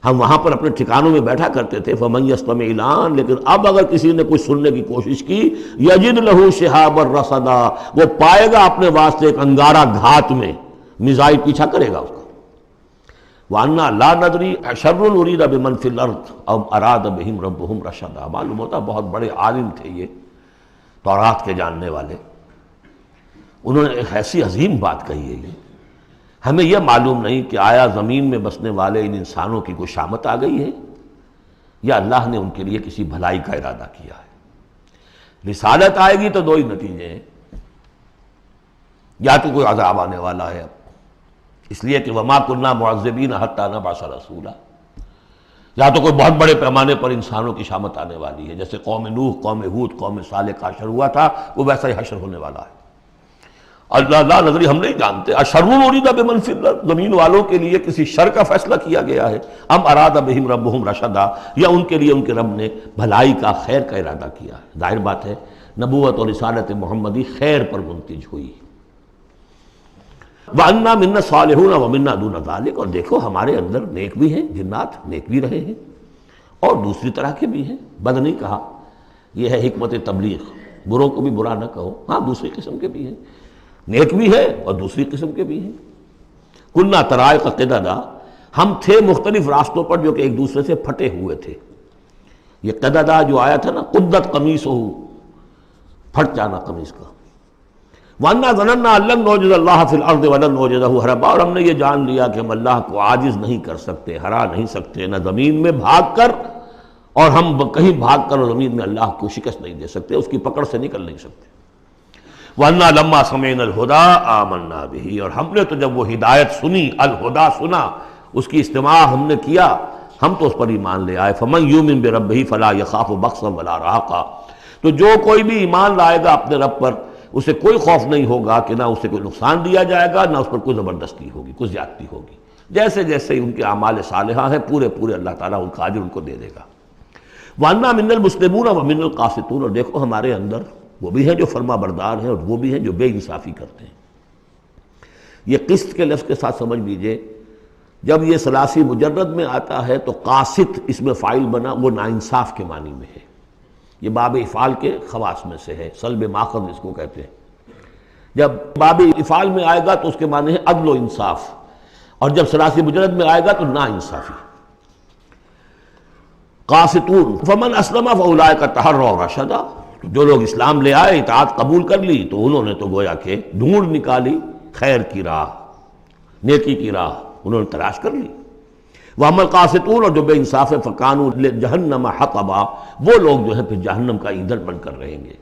ہم وہاں پر اپنے ٹھکانوں میں بیٹھا کرتے تھے۔ فَمَن يَسْتَمِعِ الْآنَ، لیکن اب اگر کسی نے کچھ سننے کی کوشش کی، يَجِدْ لَهُ شِهَابًا رَصَدًا، وہ پائے گا اپنے واسطے ایک انگارہ گھات میں، میزائل پیچھا کرے گا اس کا۔ وَأَنَّا لَا نَدْرِي أَشَرٌّ أُرِيدَ بِمَنْ فِي الْأَرْضِ أَمْ أَرَادَ بِهِمْ رَبُّهُمْ رَشَدًا۔ معلوم ہوتا بہت بڑے عالم تھے یہ، تورات کے جاننے والے، انہوں نے ایک ایسی عظیم بات کہی ہے یہ، ہمیں یہ معلوم نہیں کہ آیا زمین میں بسنے والے ان انسانوں کی کوئی شامت آ گئی ہے یا اللہ نے ان کے لیے کسی بھلائی کا ارادہ کیا ہے۔ رسالت آئے گی تو دو ہی نتیجے ہیں، یا تو کوئی عذاب آنے والا ہے اب، اس لیے کہ وما كنا معذبین حتی نبعث رسولا، یا تو کوئی بہت بڑے پیمانے پر انسانوں کی شامت آنے والی ہے، جیسے قوم نوح، قوم ہود، قوم صالح کا حشر ہوا تھا، وہ ویسا ہی حشر ہونے والا ہے۔ اللہ لا نظری، ہم نہیں جانتے، اشر ارید بمن فی الارض، زمین والوں کے لیے کسی شر کا فیصلہ کیا گیا ہے، ام اراد بہم ربہم رشدا، یا ان کے لیے ان کے رب نے بھلائی کا، خیر کا ارادہ کیا ہے۔ ظاہر بات ہے نبوت اور رسالت محمدی خیر پر منتج ہوئی۔ وَأَنَّا مِنَّا الصَّالِحُونَ وَمِنَّا دُونَ ذَلِكَ، اور دیکھو ہمارے اندر نیک بھی ہیں، جنات نیک بھی رہے ہیں اور دوسری طرح کے بھی ہیں، بد نہیں کہا، یہ ہے حکمت تبلیغ، بروں کو بھی برا نہ کہو، ہاں دوسری قسم کے بھی ہیں، نیک بھی ہے اور دوسری قسم کے بھی ہیں۔ کُنَّا طَرَائِقَ قِدَدًا، ہم تھے مختلف راستوں پر جو کہ ایک دوسرے سے پھٹے ہوئے تھے۔ یہ قددا جو آیا تھا نا، قدت قمیصہ، پھٹ جانا قمیص کا۔ وَأَنَّا ظَنَنَّا أَن لَّن نُعْجِزَ اللَّهَ فِي الْأَرْضِ وَلَن نُعْجِزَهُ هَرَبًا، اور ہم نے یہ جان لیا کہ ہم اللہ کو عاجز نہیں کر سکتے، ہرا نہیں سکتے، نہ زمین میں بھاگ کر، اور ہم کہیں بھاگ کر زمین میں اللہ کو شکست نہیں دے سکتے، اس کی پکڑ سے نکل نہیں سکتے۔ وَأَنَّا لَمَّا سَمِعْنَا الْهُدَىٰ آمَنَّا بِهِ، اور ہم نے تو جب وہ ہدایت سنی، الہدا سنا، اس کی استماع ہم نے کیا، ہم تو اس پر ایمان لے آئے۔ فَمَن يُؤْمِن بِرَبِّهِ فَلَا يَخَافُ بَخْسًا وَلَا رَهَقًا، تو جو کوئی بھی ایمان لائے گا اپنے رب پر، اسے کوئی خوف نہیں ہوگا کہ نہ اسے کوئی نقصان دیا جائے گا، نہ اس پر کوئی زبردستی ہوگی، کوئی زیادتی ہوگی، جیسے جیسے ان کے اعمال صالحہ ہیں پورے پورے اللہ تعالیٰ ان کا اجر ان کو دے دے گا۔ وَأَنَّا مِنَّا الْمُسْلِمُونَ وَمِنَّا الْقَاسِطُونَ، اور دیکھو ہمارے اندر وہ بھی ہیں جو فرما بردار ہیں اور وہ بھی ہیں جو بے انصافی کرتے ہیں۔ یہ قسط کے لفظ کے ساتھ سمجھ لیجئے، جب یہ ثلاثی مجرد میں آتا ہے تو قاسط اس میں فاعل بنا، وہ ناانصاف کے معنی میں ہے، یہ باب افعال کے خواص میں سے ہے، سلب ماخذ اس کو کہتے ہیں۔ جب باب افعال میں آئے گا تو اس کے معنی ہے عدل و انصاف، اور جب ثلاثی مجرد میں آئے گا تو ناانصافی۔ قاسطون فمن اسلم فاولئک تحروا رشدا، جو لوگ اسلام لے آئے، اطاعت قبول کر لی، تو انہوں نے تو گویا کہ ڈھونڈ نکالی خیر کی راہ، نیکی کی راہ انہوں نے تلاش کر لی۔ وَأَمَّا الْقَاسِطُونَ، اور جو بے انصاف فَكَانُوا لِجَهَنَّمَ حَطَبًا، وہ لوگ جو ہے پھر جہنم کا ایندھن بن کر رہیں گے۔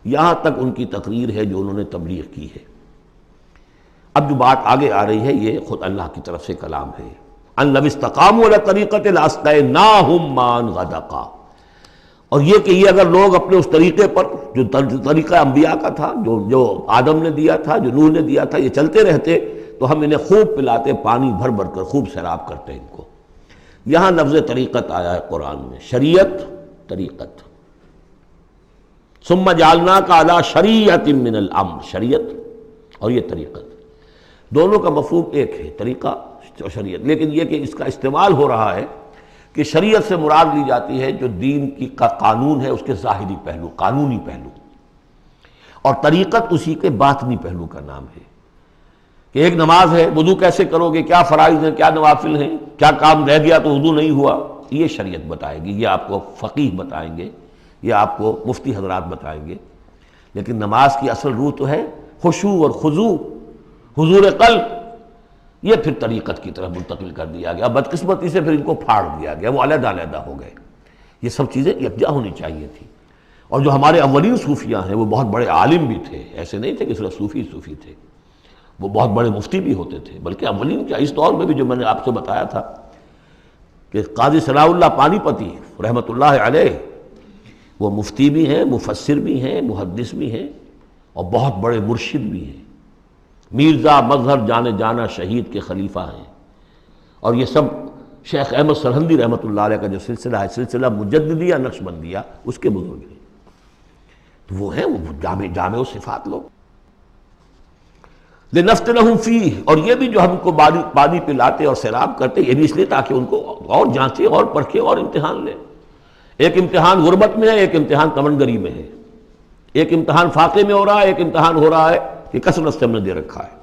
یہاں تک ان کی تقریر ہے جو انہوں نے تبلیغ کی ہے۔ اب جو بات آگے آ رہی ہے یہ خود اللہ کی طرف سے کلام ہے۔ أَن لَوِ اسْتَقَامُوا عَلَى الطَّرِيقَةِ لَأَسْقَيْنَاهُم مَّاءً غَدَقًا، اور یہ کہ یہ اگر لوگ اپنے اس طریقے پر جو طریقہ انبیاء کا تھا، جو آدم نے دیا تھا، جو نوح نے دیا تھا، یہ چلتے رہتے تو ہم انہیں خوب پلاتے، پانی بھر بھر کر خوب سیراب کرتے ان کو۔ یہاں لفظ طریقت آیا ہے قرآن میں، شریعت، طریقت۔ ثم جعلناک علی شریعۃ من الامر، شریعت اور یہ طریقت، دونوں کا مفہوم ایک ہے، طریقہ اور شریعت، لیکن یہ کہ اس کا استعمال ہو رہا ہے کہ شریعت سے مراد لی جاتی ہے جو دین کی کا قانون ہے، اس کے ظاہری پہلو، قانونی پہلو، اور طریقت اسی کے باطنی پہلو کا نام ہے کہ ایک نماز ہے، وضو کیسے کرو گے، کیا فرائض ہیں، کیا نوافل ہیں، کیا کام رہ گیا تو وضو نہیں ہوا، یہ شریعت بتائے گی، یہ آپ کو فقیہ بتائیں گے، یہ آپ کو مفتی حضرات بتائیں گے۔ لیکن نماز کی اصل روح تو ہے خشوع اور خضوع، حضور قلب، یہ پھر طریقت کی طرف منتقل کر دیا گیا، بدقسمتی سے پھر ان کو پھاڑ دیا گیا، وہ علیحدہ علیحدہ ہو گئے۔ یہ سب چیزیں یکجا ہونی چاہیے تھی۔ اور جو ہمارے اولین صوفیاء ہیں وہ بہت بڑے عالم بھی تھے، ایسے نہیں تھے کہ صرف صوفی تھے، وہ بہت بڑے مفتی بھی ہوتے تھے، بلکہ اولین کیا اس دور میں بھی جو میں نے آپ سے بتایا تھا کہ قاضی صلاح اللہ پانی پتی رحمۃ اللہ علیہ، وہ مفتی بھی ہیں، مفسر بھی ہیں، محدث بھی ہیں، اور بہت بڑے مرشد بھی ہیں، میرزا مظہر جانے جانا شہید کے خلیفہ ہیں، اور یہ سب شیخ احمد سرہندی رحمۃ اللہ علیہ کا جو سلسلہ ہے، سلسلہ مجددیہ نقشبندیہ، اس کے بزرگ ہیں، تو وہ ہیں وہ جامع و صفات لوگ۔ لِنَفْتِنَهُمْ فِيهِ، اور یہ بھی جو ہم کو پانی پلاتے اور سیراب کرتے، یہ بھی اس لیے تاکہ ان کو اور جانچے اور پرکھے اور امتحان لیں۔ ایک امتحان غربت میں ہے، ایک امتحان تمنگری میں ہے، ایک امتحان فاقے میں ہو رہا ہے، ایک امتحان ہو رہا ہے کہ کثرت سے ہم نے دے رکھا ہے۔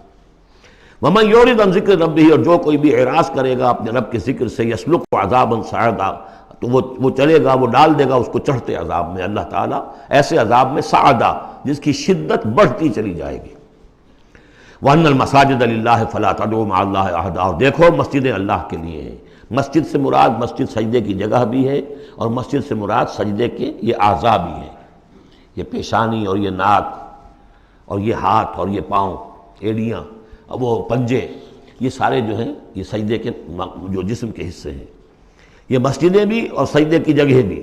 ومن یعرض عن ذکر ربہ، اور جو کوئی بھی اعراض کرے گا اپنے رب کے ذکر سے، یسلک عذابا صعدا، تو وہ چلے گا، وہ ڈال دے گا اس کو چڑھتے عذاب میں اللہ تعالیٰ، ایسے عذاب میں صعدا جس کی شدت بڑھتی چلی جائے گی۔ وَأَنَّ الْمَسَاجِدَ لِلَّهِ فَلَا تَدْعُوا مَعَ اللَّهِ أَحَدًا، اور دیکھو مسجدیں اللہ کے لیے ہیں۔ مسجد سے مراد مسجد سجدے کی جگہ بھی ہے، اور مسجد سے مراد سجدے کے یہ اعضاء بھی ہیں، یہ پیشانی اور یہ ناک اور یہ ہاتھ اور یہ پاؤں، ایڑیاں اور وہ پنجے، یہ سارے جو ہیں یہ سجدے کے جو جسم کے حصے ہیں۔ یہ مسجدیں بھی اور سجدے کی جگہ بھی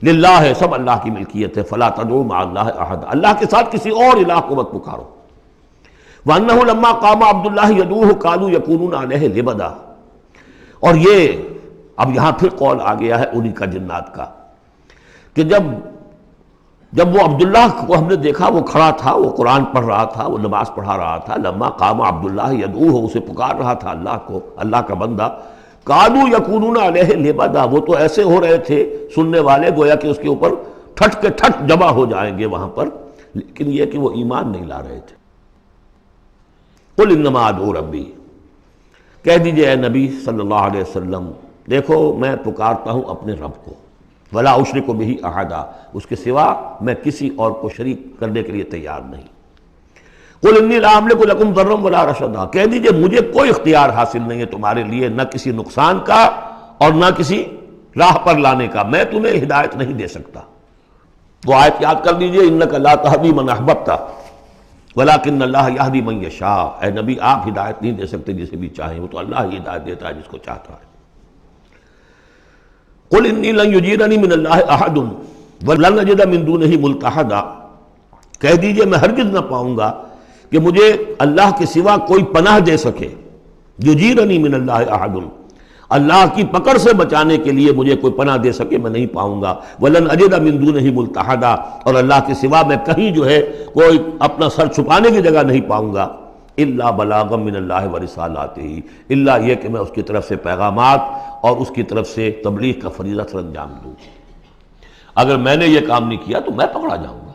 للہ ہے، سب اللہ کی ملکیت ہے۔ فلا تدعوا مع اللہ احد، اللہ کے ساتھ کسی اور الہ کو مت پکارو۔ وانہ لما قام عبد اللہ یدعوہ قالوا یکونون علیہ لبدا، اور یہ اب یہاں پھر قول آ گیا ہے انہی کا جنات کا، کہ جب وہ عبداللہ کو ہم نے دیکھا وہ کھڑا تھا، وہ قرآن پڑھ رہا تھا، وہ نماز پڑھا رہا تھا، لما قام عبداللہ یدعوہ، اسے پکار رہا تھا اللہ کو، اللہ کا بندہ، قالوا یکونون علیہ لبدا، وہ تو ایسے ہو رہے تھے سننے والے گویا کہ اس کے اوپر ٹھٹ کے ٹھٹ جمع ہو جائیں گے وہاں پر، لیکن یہ کہ وہ ایمان نہیں لا رہے تھے۔ قل انما ادعو ربی، کہہ دیجئے اے نبی صلی اللہ علیہ وسلم، دیکھو میں پکارتا ہوں اپنے رب کو، ولا اشرک بہ احدا، اس کے سوا میں کسی اور کو شریک کرنے کے لیے تیار نہیں۔ قل انی لا املک لکم ضرا ولا رشدا، کہہ دیجئے مجھے کوئی اختیار حاصل نہیں ہے تمہارے لیے، نہ کسی نقصان کا اور نہ کسی راہ پر لانے کا، میں تمہیں ہدایت نہیں دے سکتا۔ وہ آیت یاد کر لیجئے، انک لا تہدی من احببت ولیکن اللہ یہدی من یشاء، اے نبی آپ ہدایت نہیں دے سکتے جسے بھی چاہیں، وہ تو اللہ ہی ہدایت دیتا ہے جس کو چاہتا ہے۔ قل انی لن یجیرنی من اللہ احد ولن اجد من دونہ ملتحدا، کہہ دیجئے میں ہرگز نہ پاؤں گا کہ مجھے اللہ کے سوا کوئی پناہ دے سکے، یجیرنی من اللہ احد، اللہ کی پکڑ سے بچانے کے لیے مجھے کوئی پناہ دے سکے میں نہیں پاؤں گا، ولن اجد من دونہ ملتحدا، اور اللہ کے سوا میں کہیں جو ہے کوئی اپنا سر چھپانے کی جگہ نہیں پاؤں گا، الا بلاغا من اللہ ورسالاتہ، الا یہ کہ میں اس کی طرف سے پیغامات اور اس کی طرف سے تبلیغ کا فریضہ سر انجام دوں۔ اگر میں نے یہ کام نہیں کیا تو میں پکڑا جاؤں گا۔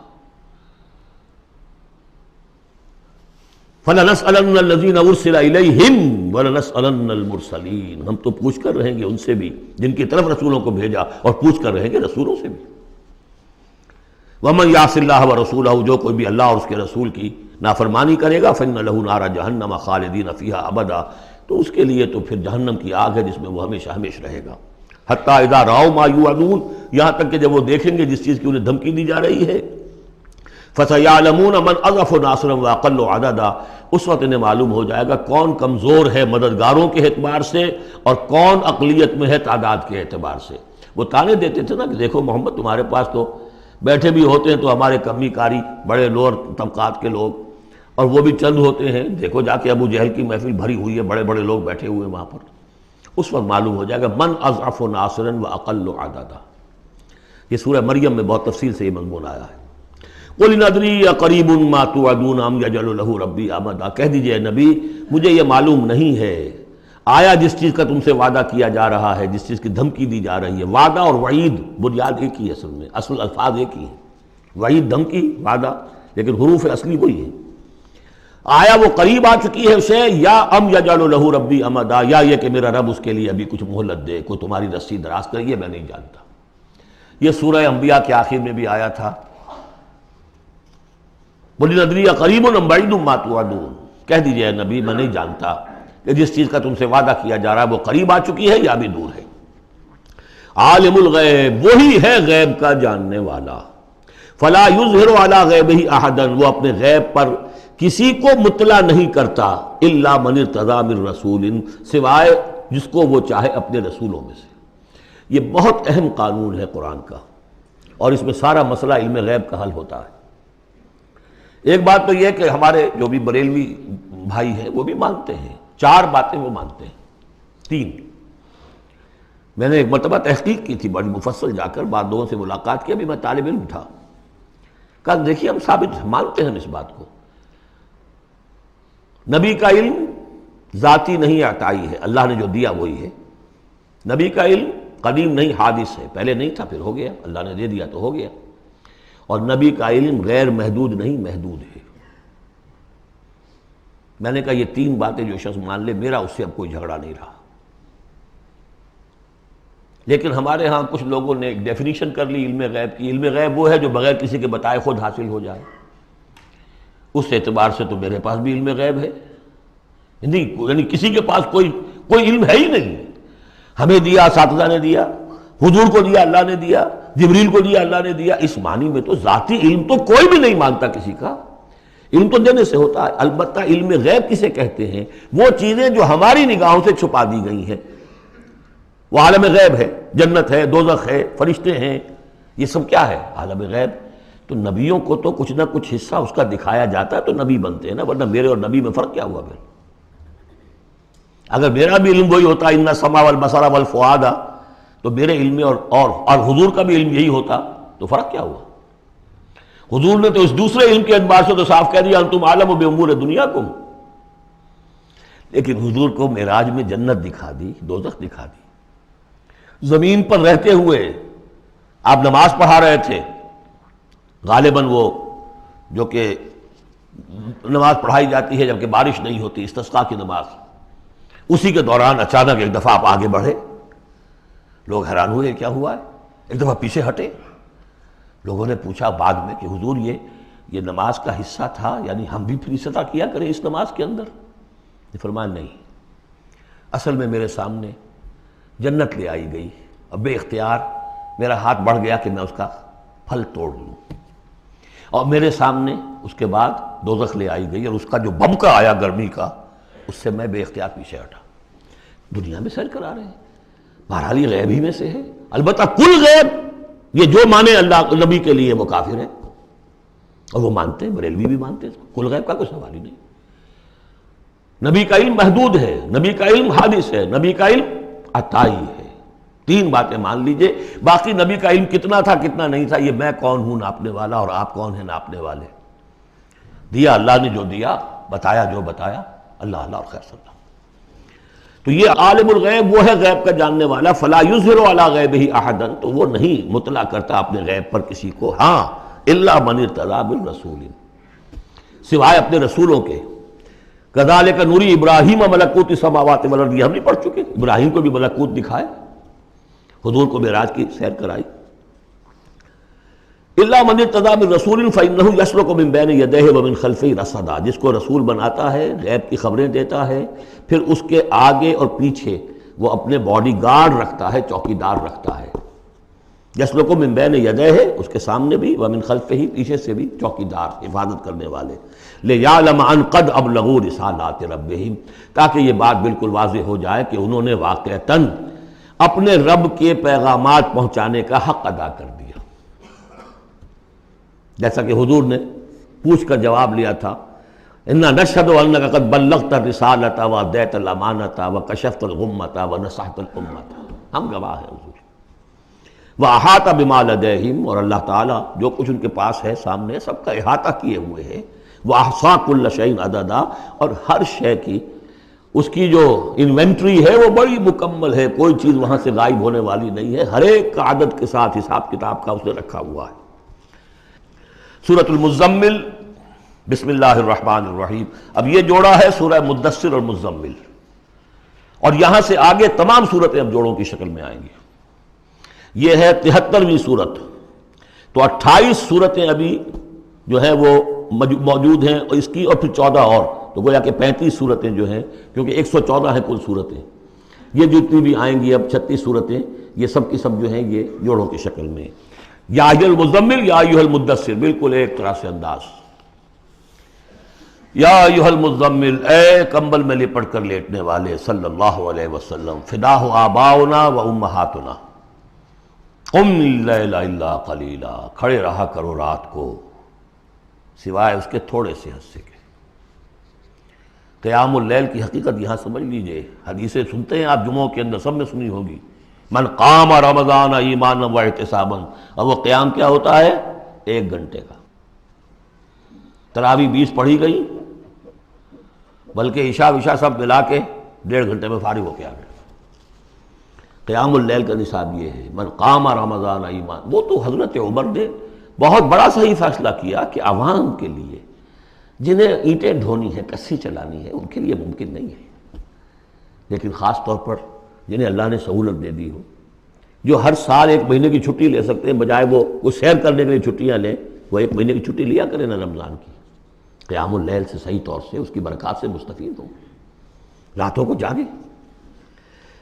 فَلَنَسْأَلَنَّ الَّذِينَ أُرْسِلَ إِلَيْهِمْ وَلَنَسْأَلَنَّ الْمُرْسَلِينَ، ہم تو پوچھ کر رہیں گے ان سے بھی جن کی طرف رسولوں کو بھیجا، اور پوچھ کر رہیں گے رسولوں سے بھی۔ وَمَنْ يَعْصِ اللَّهَ وَرَسُولَهُ، جو کوئی بھی اللہ اور اس کے رسول کی نافرمانی کرے گا، فَإِنَّ لَهُ نَارَ جَهَنَّمَ خَالِدِينَ فِيهَا أَبَدًا، تو اس کے لیے تو پھر جہنم کی آگ ہے جس میں وہ ہمیشہ ہمیش رہے گا۔ حَتَّى إِذَا رَأَوْا مَا يُوعَدُونَ، یہاں تک کہ جب وہ دیکھیں گے جس چیز کی انہیں دھمکی دی جا رہی ہے، فَسَيَعْلَمُونَ مَنْ أَضْعَفُ نَاصِرًا وَأَقَلُّ عَدَدًا، اس وقت انہیں معلوم ہو جائے گا کون کمزور ہے مددگاروں کے اعتبار سے اور کون اقلیت میں ہے تعداد کے اعتبار سے۔ وہ تانے دیتے تھے نا کہ دیکھو محمد تمہارے پاس تو بیٹھے بھی ہوتے ہیں تو ہمارے کمی کاری بڑے لوور طبقات کے لوگ، اور وہ بھی چند ہوتے ہیں، دیکھو جا کے ابو جہل کی محفل بھری ہوئی ہے، بڑے بڑے لوگ بیٹھے ہوئے ہیں وہاں پر۔ اس وقت معلوم ہو جائے گا من اضعف ناصرا واقل عددا۔ یہ سورہ مریم میں بہت تفصیل سے یہ مضمون آیا ہے۔ قل ان ادری اقریب ما توعدون ام یجعل له ربی امدا، کہہ دیجئے اے نبی مجھے یہ معلوم نہیں ہے آیا جس چیز کا تم سے وعدہ کیا جا رہا ہے، جس چیز کی دھمکی دی جا رہی ہے، وعدہ اور وعید بنیاد ایک ہی ہے، اصل میں اصل الفاظ ایک ہی ہیں، وعید دھمکی، وعدہ لیکن حروف اصلی وہی ہے۔ آیا وہ قریب آ چکی ہے اسے، یا ام یجعل له ربی امدا، یا یہ کہ میرا رب اس کے لیے ابھی کچھ مہلت دے، کوئی تمہاری رسی دراز کرے، یہ میں نہیں جانتا۔ یہ سورہ انبیاء کے آخر میں بھی آیا تھا، قل ان ادری اقریب ام بعید ما توعدون، کہہ دیجئے اے نبی میں نہیں جانتا کہ جس چیز کا تم سے وعدہ کیا جا رہا ہے وہ قریب آ چکی ہے یا بھی دور ہے۔ عالم الغیب، وہی ہے غیب کا جاننے والا، فلا یظہر علی غیبہ احدا، وہ اپنے غیب پر کسی کو مطلع نہیں کرتا، الا من ارتضی من رسول، سوائے جس کو وہ چاہے اپنے رسولوں میں سے۔ یہ بہت اہم قانون ہے قرآن کا، اور اس میں سارا مسئلہ علم غیب کا حل ہوتا ہے۔ ایک بات تو یہ کہ ہمارے جو بھی بریلوی بھائی ہیں وہ بھی مانتے ہیں، 4 باتیں وہ مانتے ہیں، 3۔ میں نے ایک مرتبہ تحقیق کی تھی بڑی مفصل، جا کر بعد لوگوں سے ملاقات کی، ابھی میں طالب علم تھا، کہا دیکھیے ہم ثابت مانتے ہیں اس بات کو، نبی کا علم ذاتی نہیں عطائی ہے، اللہ نے جو دیا وہی ہے۔ نبی کا علم قدیم نہیں، حادث ہے، پہلے نہیں تھا پھر ہو گیا، اللہ نے دے دیا تو ہو گیا۔ اور نبی کا علم غیر محدود نہیں، محدود ہے۔ میں نے کہا یہ تین باتیں جو شخص مان لے میرا اس سے اب کوئی جھگڑا نہیں رہا۔ لیکن ہمارے ہاں کچھ لوگوں نے ایک ڈیفینیشن کر لی علم غیب کی، علم غیب وہ ہے جو بغیر کسی کے بتائے خود حاصل ہو جائے۔ اس اعتبار سے تو میرے پاس بھی علم غیب ہے نہیں، یعنی کسی کے پاس کوئی علم ہے ہی نہیں۔ ہمیں دیا اساتذہ نے دیا، حضور کو دیا اللہ نے دیا، جبریل کو دیا اللہ نے دیا، اس معنی میں تو ذاتی علم تو کوئی بھی نہیں مانتا کسی کا، علم تو دینے سے ہوتا ہے۔ البتہ علم غیب کسے کہتے ہیں؟ وہ چیزیں جو ہماری نگاہوں سے چھپا دی گئی ہیں، وہ عالم غیب ہے، جنت ہے، دوزخ ہے، فرشتے ہیں، یہ سب کیا ہے؟ عالم غیب۔ تو نبیوں کو تو کچھ نہ کچھ حصہ اس کا دکھایا جاتا ہے تو نبی بنتے ہیں نا، ورنہ میرے اور نبی میں فرق کیا ہوا پھر؟ اگر میرا بھی علم وہی ہوتا ان السمع والبصر والفؤاد، تو میرے علم اور حضور کا بھی علم یہی ہوتا تو فرق کیا ہوا؟ حضور نے تو اس دوسرے علم کے اعتبار سے تو صاف کہہ دیا انتم عالم بامور دنیاکم، لیکن حضور کو معراج میں جنت دکھا دی، دوزخ دکھا دی۔ زمین پر رہتے ہوئے آپ نماز پڑھا رہے تھے، غالباً وہ جو کہ نماز پڑھائی جاتی ہے جبکہ بارش نہیں ہوتی، استسقاء کی نماز، اسی کے دوران اچانک ایک دفعہ آپ آگے بڑھے، لوگ حیران ہوئے کیا ہوا ہے، ایک دفعہ پیچھے ہٹے۔ لوگوں نے پوچھا بعد میں کہ حضور یہ نماز کا حصہ تھا، یعنی ہم بھی پھر اسی طرح کیا کریں اس نماز کے اندر؟ یہ فرمایا نہیں، اصل میں میرے سامنے جنت لے آئی گئی، اب بے اختیار میرا ہاتھ بڑھ گیا کہ میں اس کا پھل توڑ لوں، اور میرے سامنے اس کے بعد دوزخ لے آئی گئی اور اس کا جو بمکا آیا گرمی کا، اس سے میں بے اختیار پیچھے ہٹا۔ دنیا میں سیر کرا رہے ہیں، بہرحال یہ غیب ہی میں سے ہے۔ البتہ کل غیب یہ جو مانے اللہ نبی کے لیے وہ کافر ہے، اور وہ مانتے ہیں، بریلوی بھی مانتے ہیں، کل غیب کا کوئی سوال ہی نہیں۔ نبی کا علم محدود ہے، نبی کا علم حادث ہے، نبی کا علم عطائی ہے، تین باتیں مان لیجئے۔ باقی نبی کا علم کتنا تھا کتنا نہیں تھا یہ میں کون ہوں ناپنے والا اور آپ کون ہیں ناپنے والے؟ دیا اللہ نے جو دیا، بتایا جو بتایا، اللہ اور خیر صلی اللہ۔ تو یہ عالم الغیب وہ ہے غیب کا جاننے والا، فلا یظہر علی غیبہ احدا، تو وہ نہیں مطلع کرتا اپنے غیب پر کسی کو، ہاں الا من ارتضی بالرسول، سوائے اپنے رسولوں کے۔ کذالک نوری ابراہیم ملکوت السماوات والارض، ہم نہیں پڑھ چکے؟ ابراہیم کو بھی ملکوت دکھائے، حضور کو معراج کی سیر کرائی۔ الا من ارتضی بالرسول فانہ یسلک من بین یدیہ ومن خلفہ رصدا، جس کو رسول بناتا ہے، غیب کی خبریں دیتا ہے، پھر اس کے آگے اور پیچھے وہ اپنے باڈی گارڈ رکھتا ہے، چوکیدار رکھتا ہے۔ یسلک من بین یدیہ، اس کے سامنے بھی، ومن خلفہ، پیچھے سے بھی چوکیدار، حفاظت کرنے والے۔ لیعلم ان قد ابلغوا رسالات ربہم، تاکہ یہ بات بالکل واضح ہو جائے کہ انہوں نے واقعتاً اپنے رب کے پیغامات پہنچانے کا حق ادا کر دیا۔ جیسا کہ حضور نے پوچھ کر جواب لیا تھا، انا نشہد انک قد بلغت الرسالۃ وادیت الامانۃ وکشفت الغمۃ ونصحت الامۃ، ہم گواہ ہیں حضور۔ واحاط بما لدیہم، اور اللہ تعالیٰ جو کچھ ان کے پاس ہے سامنے سب کا احاطہ کیے ہوئے ہے۔ واحصا کل شیء عددا، اور ہر شے کی اس کی جو انوینٹری ہے وہ بڑی مکمل ہے، کوئی چیز وہاں سے غائب ہونے والی نہیں ہے، ہر ایک کا عدد کے ساتھ حساب کتاب کا اس نے رکھا ہوا ہے۔ سورۃ المزمل، بسم اللہ الرحمن الرحیم۔ اب یہ جوڑا ہے سورہ مدثر اور مزمل، اور یہاں سے آگے تمام صورتیں اب جوڑوں کی شکل میں آئیں گی۔ یہ ہے 73ویں صورت، تو 28 صورتیں ابھی جو ہیں وہ موجود ہیں، اور اس کی اور پھر 14 اور، تو گویا کہ 35 صورتیں جو ہیں، کیونکہ 114 ہیں کل صورتیں، یہ جتنی بھی آئیں گی اب 36 صورتیں، یہ سب کی سب جو ہیں یہ جوڑوں کی شکل میں۔ یا ایھا المزمل یا ایھا المدثر، بالکل ایک طرح سے انداز۔ یا ایھا المزمل، اے کمبل میں لپٹ کر لیٹنے والے، صلی اللہ علیہ وسلم، فداہ آباؤنا و امہاتنا، قم اللیل الا قلیلا، کھڑے رہا کرو رات کو سوائے اس کے تھوڑے سے حصے کے۔ قیام اللیل کی حقیقت یہاں سمجھ لیجئے، حدیثیں سنتے ہیں آپ جمعوں کے اندر، سب نے سنی ہوگی، من قام رمضان ایمانا و احتسابا، اور وہ قیام کیا ہوتا ہے؟ 1 گھنٹے کا۔ تراویح 20 پڑھی گئی، بلکہ عشاء وشاء سب ملا کے 1.5 گھنٹے میں فارغ ہو کے آ گئے۔ قیام اللیل کا نصاب یہ ہے، من قام رمضان ایمان، وہ تو حضرت عمر نے بہت بڑا صحیح فیصلہ کیا کہ عوام کے لیے جنہیں اینٹیں ڈھونی ہے، کسی چلانی ہے، ان کے لیے ممکن نہیں ہے، لیکن خاص طور پر جنہیں اللہ نے سہولت دے دی ہو، جو ہر سال 1 مہینے کی چھٹی لے سکتے ہیں، بجائے وہ کوئی سیر کرنے کے لیے چھٹیاں لیں، وہ 1 مہینے کی چھٹی لیا کریں نا رمضان کی، قیام اللیل سے صحیح طور سے اس کی برکات سے مستفید ہوں، راتوں کو جاگیں۔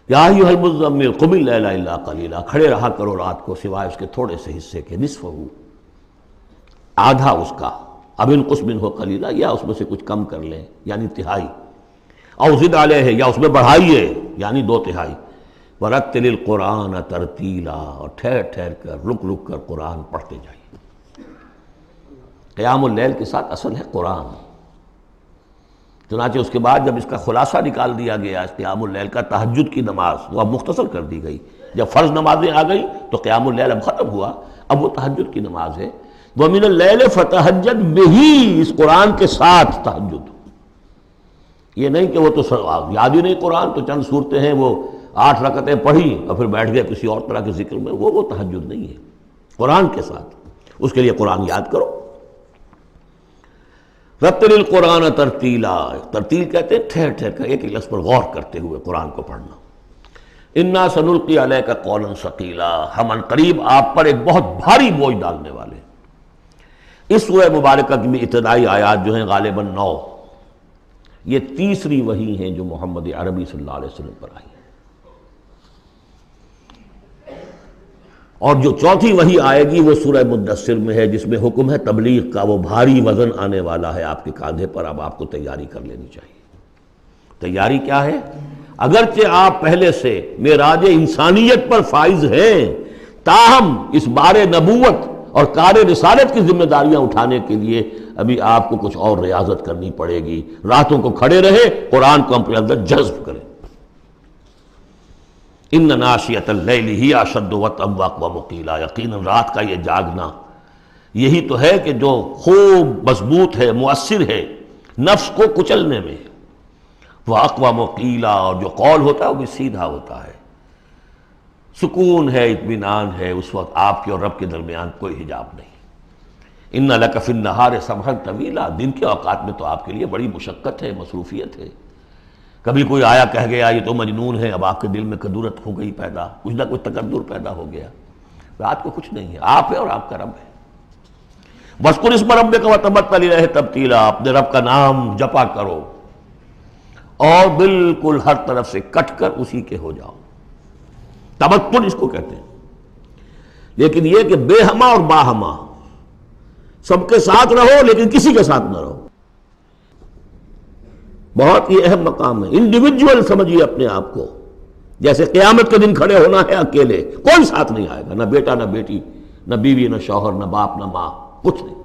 یا ایھا المزمل قم اللیل الا قلیلا، کھڑے رہا کرو رات کو سوائے اس کے تھوڑے سے حصے کے، نصفہ، آدھا اس کا، اب انقص منہ قلیلا، یا اس میں سے کچھ کم کر لیں یعنی تہائی، او زد علیہ، یا اس میں بڑھائیے یعنی 2/3، ورتل القرآن ترتیلا، اور ٹھہر ٹھہر کر رک رک کر قرآن پڑھتے جائیے۔ قیام اللیل کے ساتھ اصل ہے قرآن، چنانچہ اس کے بعد جب اس کا خلاصہ نکال دیا گیا اس قیام اللیل کا، تہجد کی نماز وہ اب مختصر کر دی گئی، جب فرض نمازیں آ گئی تو قیام اللیل اب ختم ہوا، اب وہ تہجد کی نماز ہے۔ وَمِنَ اللَّيْلِ فَتَہجد بِهِ، اس قرآن کے ساتھ تہجد، یہ نہیں کہ وہ تو یاد ہی نہیں قرآن تو چند صورتیں ہیں وہ 8 رکعتیں پڑھی اور پھر بیٹھ گئے کسی اور طرح کے ذکر میں، وہ تہجد نہیں ہے، قرآن کے ساتھ، اس کے لیے قرآن یاد کرو۔ رتل القرآن ترتیلا، ترتیل کہتے ہیں ٹھہر ٹھہر کر ایک لفظ پر غور کرتے ہوئے قرآن کو پڑھنا۔ انا سنلقی علیک قولا ثقیلا، ہم عنقریب آپ پر ایک بہت بھاری بوجھ ڈالنے والے ہیں۔ اس سورہ مبارکہ کی بھی ابتدائی آیات جو ہیں غالباً 9، یہ تیسری وحی ہیں جو محمد عربی صلی اللہ علیہ وسلم پر آئی ہیں، اور جو چوتھی وحی آئے گی وہ سورہ مدثر میں ہے، جس میں حکم ہے تبلیغ کا، وہ بھاری وزن آنے والا ہے آپ کے کاندھے پر، اب آپ کو تیاری کر لینی چاہیے۔ تیاری کیا ہے؟ اگرچہ آپ پہلے سے معراج انسانیت پر فائز ہیں، تاہم اس بار نبوت اور کار رسالت کی ذمہ داریاں اٹھانے کے لیے ابھی آپ کو کچھ اور ریاضت کرنی پڑے گی، راتوں کو کھڑے رہے، قرآن کو اپنے اندر جذب کریں۔ ان ناشیۃ اللیل ہی اشد وطئا واقوم قیلا، یقیناً رات کا یہ جاگنا یہی تو ہے کہ جو خوب مضبوط ہے، مؤثر ہے نفس کو کچلنے میں، واقوم قیلا، اور جو قول ہوتا ہے وہ بھی سیدھا ہوتا ہے، سکون ہے، اطمینان ہے، اس وقت آپ کے اور رب کے درمیان کوئی حجاب نہیں۔ ان لک فی النہار سبحا طویلا، دن کے اوقات میں تو آپ کے لیے بڑی مشقت ہے، مصروفیت ہے۔ کبھی کوئی آیا کہہ گیا یہ تو مجنون ہے، اب آپ کے دل میں کدورت ہو گئی پیدا، کچھ نہ کچھ تکدر پیدا ہو گیا۔ رات کو کچھ نہیں ہے، آپ ہے اور آپ کا رب ہے۔ وَاذْكُرِ اسْمَ رَبِّكَ وَتَبَتَّلْ إِلَيْهِ تَبْتِيلًا، اپنے رب کا نام جپا کرو اور بالکل ہر طرف سے کٹ کر اسی کے ہو جاؤ۔ تبتل اس کو کہتے ہیں، لیکن یہ کہ بے ہما اور باہما، سب کے ساتھ رہو لیکن کسی کے ساتھ نہ رہو، بہت ہی اہم مقام ہے۔ انڈیویجول سمجھیے اپنے آپ کو، جیسے قیامت کے دن کھڑے ہونا ہے اکیلے، کوئی ساتھ نہیں آئے گا، نہ بیٹا نہ بیٹی، نہ بیوی نہ شوہر، نہ باپ نہ ماں، کچھ نہیں۔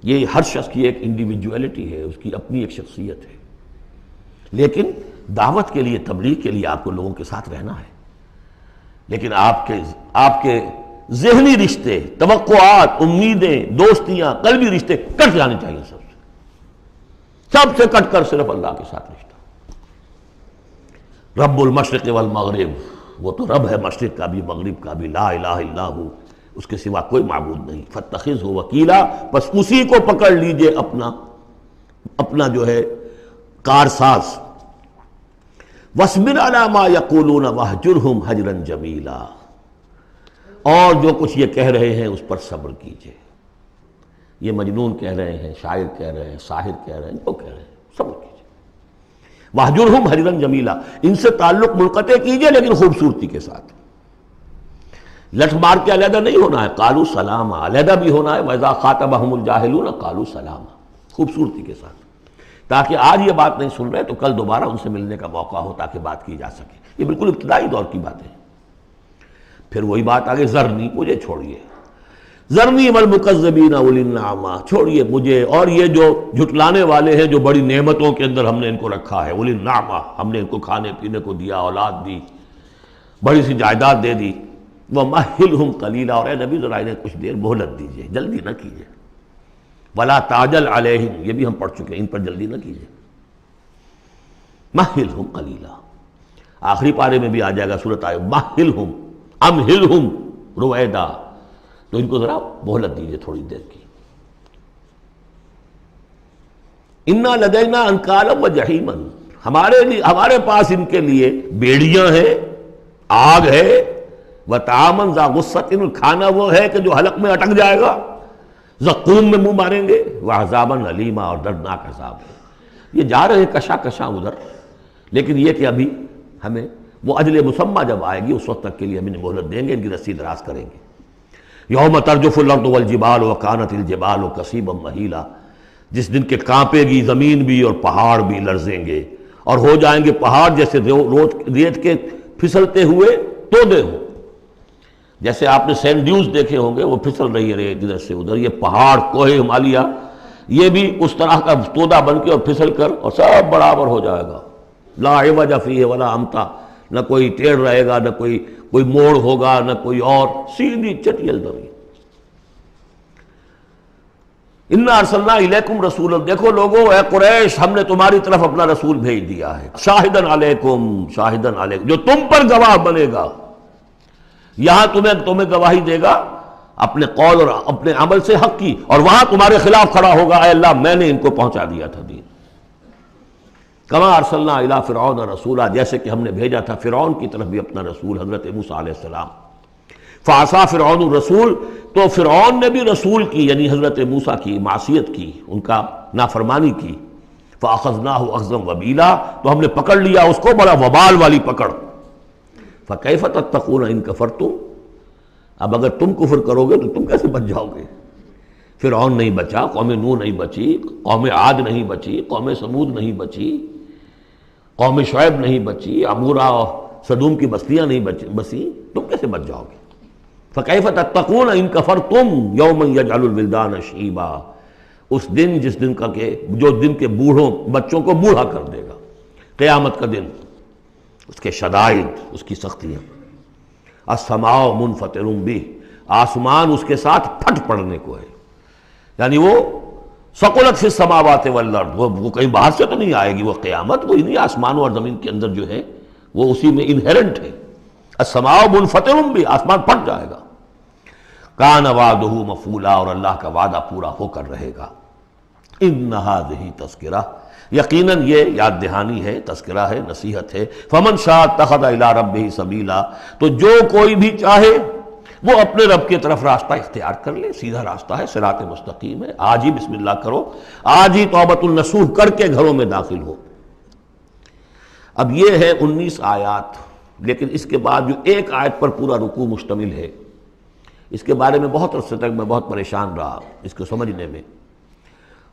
یہ ہر شخص کی ایک انڈیویجویلٹی ہے، اس کی اپنی ایک شخصیت ہے، لیکن دعوت کے لیے، تبلیغ کے لیے آپ کو لوگوں کے ساتھ رہنا ہے، لیکن آپ کے ذہنی رشتے، توقعات، امیدیں، دوستیاں، قلبی رشتے کٹ جانے چاہیے، سب سے کٹ کر صرف اللہ کے ساتھ رشتہ۔ رب المشرق والمغرب، وہ تو رب ہے مشرق کا بھی مغرب کا بھی، لا الہ الا ہو، اس کے سوا کوئی معبود نہیں، فاتخذہ وکیلا، بس اسی کو پکڑ لیجئے اپنا جو ہے کارساز۔ وَاصْبِرْ عَلَىٰ مَا يَقُولُونَ وَاهْجُرْهُمْ هَجْرًا جَمِيلًا، اور جو کچھ یہ کہہ رہے ہیں اس پر صبر کیجئے۔ یہ مجنون کہہ رہے ہیں، شاعر کہہ رہے ہیں، ساحر کہہ رہے ہیں، جو کہہ رہے ہیں صبر کیجئے۔ وَاهْجُرْهُمْ هَجْرًا جَمِيلًا، ان سے تعلق منقطع کیجئے لیکن خوبصورتی کے ساتھ، لٹھ مار کے علیحدہ نہیں ہونا ہے، قالوا سلاما، علیحدہ بھی ہونا ہے، وَإِذَا خَاطَبَهُمُ الْجَاهِلُونَ قَالُوا سَلَامًا، خوبصورتی کے ساتھ، تاکہ آج یہ بات نہیں سن رہے تو کل دوبارہ ان سے ملنے کا موقع ہو، تاکہ بات کی جا سکے۔ یہ بالکل ابتدائی دور کی باتیں ہیں۔ پھر وہی بات آگے، ذرنی، مجھے چھوڑیے، ذرنی والمکذبین اولی النعمہ، چھوڑیے مجھے اور یہ جو جھٹلانے والے ہیں، جو بڑی نعمتوں کے اندر ہم نے ان کو رکھا ہے، اولی النعمہ، ہم نے ان کو کھانے پینے کو دیا، اولاد دی، بڑی سی جائیداد دے دی، ومہلہم قلیلا، اور اے نبی ذرا انہیں کچھ دیر مہلت دیجیے، جلدی نہ کیجیے، ولا تعجل علیہم، یہ بھی ہم پڑھ چکے ہیں، ان پر جلدی نہ کیجیے، مہلہم قلیلا، آخری پارے میں بھی آ جائے گا سورۃ آئے، مہلہم امہلہم رویدا، تو ان کو ذرا مہلت دیجیے تھوڑی دیر کی۔ انا لدینا انکالا و جہیما، ہمارے پاس ان کے لیے بیڑیاں ہیں، آگ ہے، و طعاما ذا غصۃ، کھانا وہ ہے کہ جو حلق میں اٹک جائے گا، زقوم میں منہ ماریں گے، وعذابا الیما، اور دردناک عذاب ہے۔ یہ جا رہے ہیں کشا کشا ادھر، لیکن یہ کہ ابھی ہمیں وہ اجل مسمہ جب آئے گی اس وقت تک کے لیے ہم انہیں مہلت دیں گے، ان کی رسی دراز کریں گے۔ یوم ترجف الارض والجبال وکانت الجبال کثیبا مہیلا، جس دن کے کانپے گی زمین بھی اور پہاڑ بھی لرزیں گے، اور ہو جائیں گے پہاڑ جیسے ریت کے پھسلتے ہوئے تودے ہوں۔ جیسے آپ نے سینڈ ڈیوز دیکھے ہوں گے، وہ پھسل رہی ہے ریت ادھر سے ادھر، یہ پہاڑ کوہ ہمالیہ یہ بھی اس طرح کا تودا بن کے اور پھسل کر اور سب برابر ہو جائے گا۔ لا عوج فیہ ولا امتا، نہ کوئی ٹیڑھ رہے گا، نہ کوئی موڑ ہوگا، نہ کوئی اور، سیدھی چٹیل زمین۔ انا ارسلنا الیکم رسولا، دیکھو لوگوں، اے قریش، ہم نے تمہاری طرف اپنا رسول بھیج دیا ہے، شاہدن علیکم، شاہدن علیکم، جو تم پر گواہ بنے گا، یہاں تمہیں گواہی دے گا اپنے قول اور اپنے عمل سے حق کی، اور وہاں تمہارے خلاف کھڑا ہوگا، اے اللہ میں نے ان کو پہنچا دیا تھا دین۔ کما ارسلنا الی فرعون رسولا، جیسے کہ ہم نے بھیجا تھا فرعون کی طرف بھی اپنا رسول حضرت موسیٰ علیہ السلام۔ فعصا فرعون الرسول، تو فرعون نے بھی رسول کی یعنی حضرت موسیٰ کی معصیت کی، ان کا نافرمانی کی۔ فاخذناہ اخذا وبیلا، تو ہم نے پکڑ لیا اس کو بڑا وبال والی پکڑ۔ فکیف تتقون ان کفرتم، اب اگر تم کفر کرو گے تو تم کیسے بچ جاؤ گے؟ فرعون نہیں بچا، قوم نوح نہیں بچی، قوم عاد نہیں بچی، قوم سمود نہیں بچی، قوم شعیب نہیں بچی، عمورہ اور صدوم کی بستیاں نہیں بسی، تم کیسے بچ جاؤ گے؟ فکیف تتقون ان کفرتم یوما یجعل الولدان شیبا، اس دن جس دن کا کہ جو دن کے بوڑھوں بچوں کو بوڑھا کر دے گا، قیامت کا دن، اس کے شدائد، اس کی سختیاں۔ السماء منفطر بہ، آسمان اس کے ساتھ پھٹ پڑنے کو ہے، یعنی وہ ثقلت فی السماوات والارض، وہ کہیں باہر سے تو نہیں آئے گی، وہ قیامت وہ انہی آسمانوں اور زمین کے اندر جو ہے وہ اسی میں انہیرنٹ ہے۔ السماء منفطر بہ، آسمان پھٹ جائے گا۔ کان وعدہ مفعولا، اور اللہ کا وعدہ پورا ہو کر رہے گا۔ ان ھذہ تذکرہ، یقیناً یہ یاد دہانی ہے، تذکرہ ہے، نصیحت ہے۔ فمن شاء اتخذ الی ربہ سبیلا، تو جو کوئی بھی چاہے وہ اپنے رب کی طرف راستہ اختیار کر لے، سیدھا راستہ ہے، صراط مستقیم ہے۔ آج ہی بسم اللہ کرو، آج ہی توبۃ النصوح کر کے گھروں میں داخل ہو۔ اب یہ ہے 19 آیات، لیکن اس کے بعد جو ایک آیت پر پورا رکوع مشتمل ہے، اس کے بارے میں بہت عرصے تک میں بہت پریشان رہا اس کو سمجھنے میں،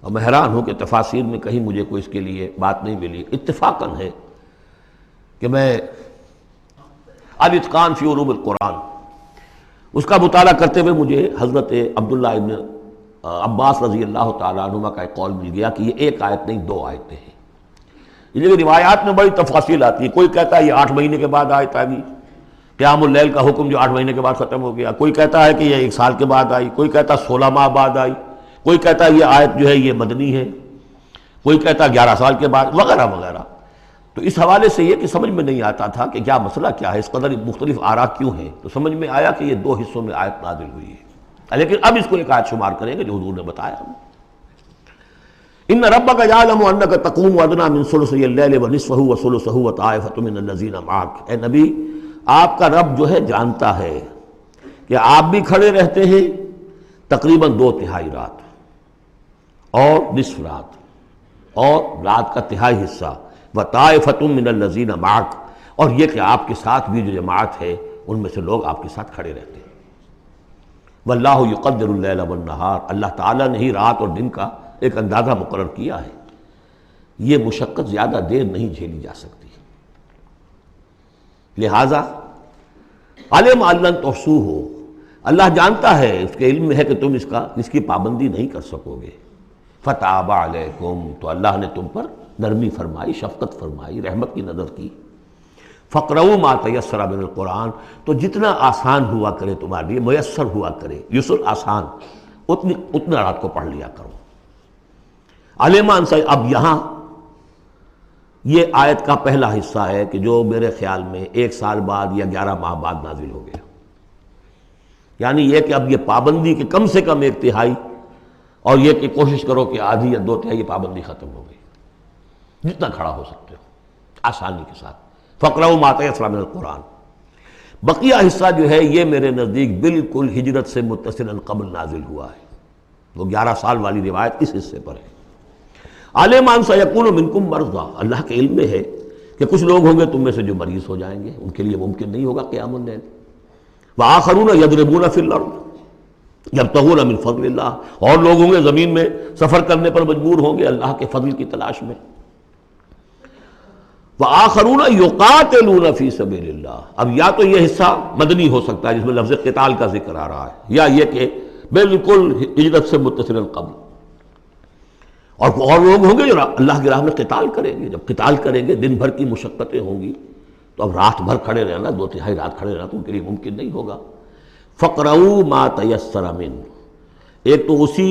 اور میں حیران ہوں کہ تفاسیر میں کہیں مجھے کوئی اس کے لیے بات نہیں ملی۔ اتفاقاً ہے کہ میں الاتقان فی علوم القرآن اس کا مطالعہ کرتے ہوئے مجھے حضرت عبداللہ ابن عباس رضی اللہ تعالیٰ عنہما کا ایک قول مل گیا کہ یہ ایک آیت نہیں 2 آیتیں ہیں۔ یہ روایات میں بڑی تفاصیل آتی ہے، کوئی کہتا ہے یہ 8 مہینے کے بعد آیت آ گئی، قیام اللیل کا حکم جو 8 مہینے کے بعد ختم ہو گیا، کوئی کہتا ہے کہ یہ 1 سال کے بعد آئی، کوئی کہتا ہے 16 ماہ بعد آئی، کوئی کہتا ہے یہ آیت جو ہے یہ مدنی ہے، کوئی کہتا ہے 11 سال کے بعد، وغیرہ وغیرہ۔ تو اس حوالے سے یہ کہ سمجھ میں نہیں آتا تھا کہ کیا مسئلہ کیا ہے، اس قدر مختلف آراء کیوں ہیں، تو سمجھ میں آیا کہ یہ 2 حصوں میں آیت نازل ہوئی ہے، لیکن اب اس کو ایک آیت شمار کریں گے جو حضور نے بتایا ہمیں۔ ان ربک یعلم انک تقوم ادنی من ثلثی اللیل ونصفہ وثلثہ وطائفۃ من الذین معک، اے نبی آپ کا رب جو ہے جانتا ہے کہ آپ بھی کھڑے رہتے ہیں تقریباً 2/3 رات اور نصف رات اور رات کا تہائی حصہ، وطائفۃ من الذین معک، اور یہ کہ آپ کے ساتھ بھی جو جماعت ہے ان میں سے لوگ آپ کے ساتھ کھڑے رہتے ہیں۔ واللہ یقدر اللیل والنہار، اللہ تعالیٰ نے ہی رات اور دن کا ایک اندازہ مقرر کیا ہے، یہ مشقت زیادہ دیر نہیں جھیلی جا سکتی، لہذا علم ان لن تحصوہ، اللہ جانتا ہے، اس کے علم میں ہے کہ تم اس کی پابندی نہیں کر سکو گے۔ فتاب علیکم، تو اللہ نے تم پر نرمی فرمائی، شفقت فرمائی، رحمت کی نظر کی۔ فقرؤوا ما تیسر من القرآن، تو جتنا آسان ہوا کرے تمہارے لیے، میسر ہوا کرے، یسر آسان، اتنا رات کو پڑھ لیا کرو۔ علیمان سے، اب یہاں یہ آیت کا پہلا حصہ ہے کہ جو میرے خیال میں 1 سال بعد یا 11 ماہ بعد نازل ہو گیا، یعنی یہ کہ اب یہ پابندی کہ کم سے کم 1/3 اور یہ کہ کوشش کرو کہ آدھی یا 2/3 پابندی ختم ہو گئی، جتنا کھڑا ہو سکتے ہو آسانی کے ساتھ۔ فقرؤ ما تیسر من القرآن، بقیہ حصہ جو ہے یہ میرے نزدیک بالکل ہجرت سے متصلا قبل نازل ہوا ہے، وہ 11 سال والی روایت اس حصے پر ہے۔ عَلِمَ أَن سَيَكُونُ مِنكُم مَرْضَىٰ، اللہ کے علم میں ہے کہ کچھ لوگ ہوں گے تم میں سے جو مریض ہو جائیں گے، ان کے لیے ممکن نہیں ہوگا قیام اللیل۔ وَآخَرُونَ يَضْرِبُونَ فِي الْأَرْضِ يَبْتَغُونَ مِن فَضْلِ اللَّهِ، اور لوگ ہوں گے زمین میں سفر کرنے پر مجبور ہوں گے اللہ کے فضل کی تلاش میں۔ وَآخَرُونَ يُقَاتِلُونَ فِي سَبِيلِ اللَّهِ، اب یا تو یہ حصہ مدنی ہو سکتا ہے جس میں لفظ قتال کا ذکر آ رہا ہے، یا یہ کہ بالکل ہجرت سے متصل قبل، اور لوگ ہوں گے جو اللہ کی راہ میں قتال کریں گے۔ جب قتال کریں گے دن بھر کی مشقتیں ہوں گی، تو اب رات بھر کھڑے رہنا، 2/3 رات کھڑے رہنا تو ان کے لیے ممکن نہیں ہوگا۔ فَقْرَؤُوا مَا تَيَسَّرَ مِنْهُ، ایک تو اسی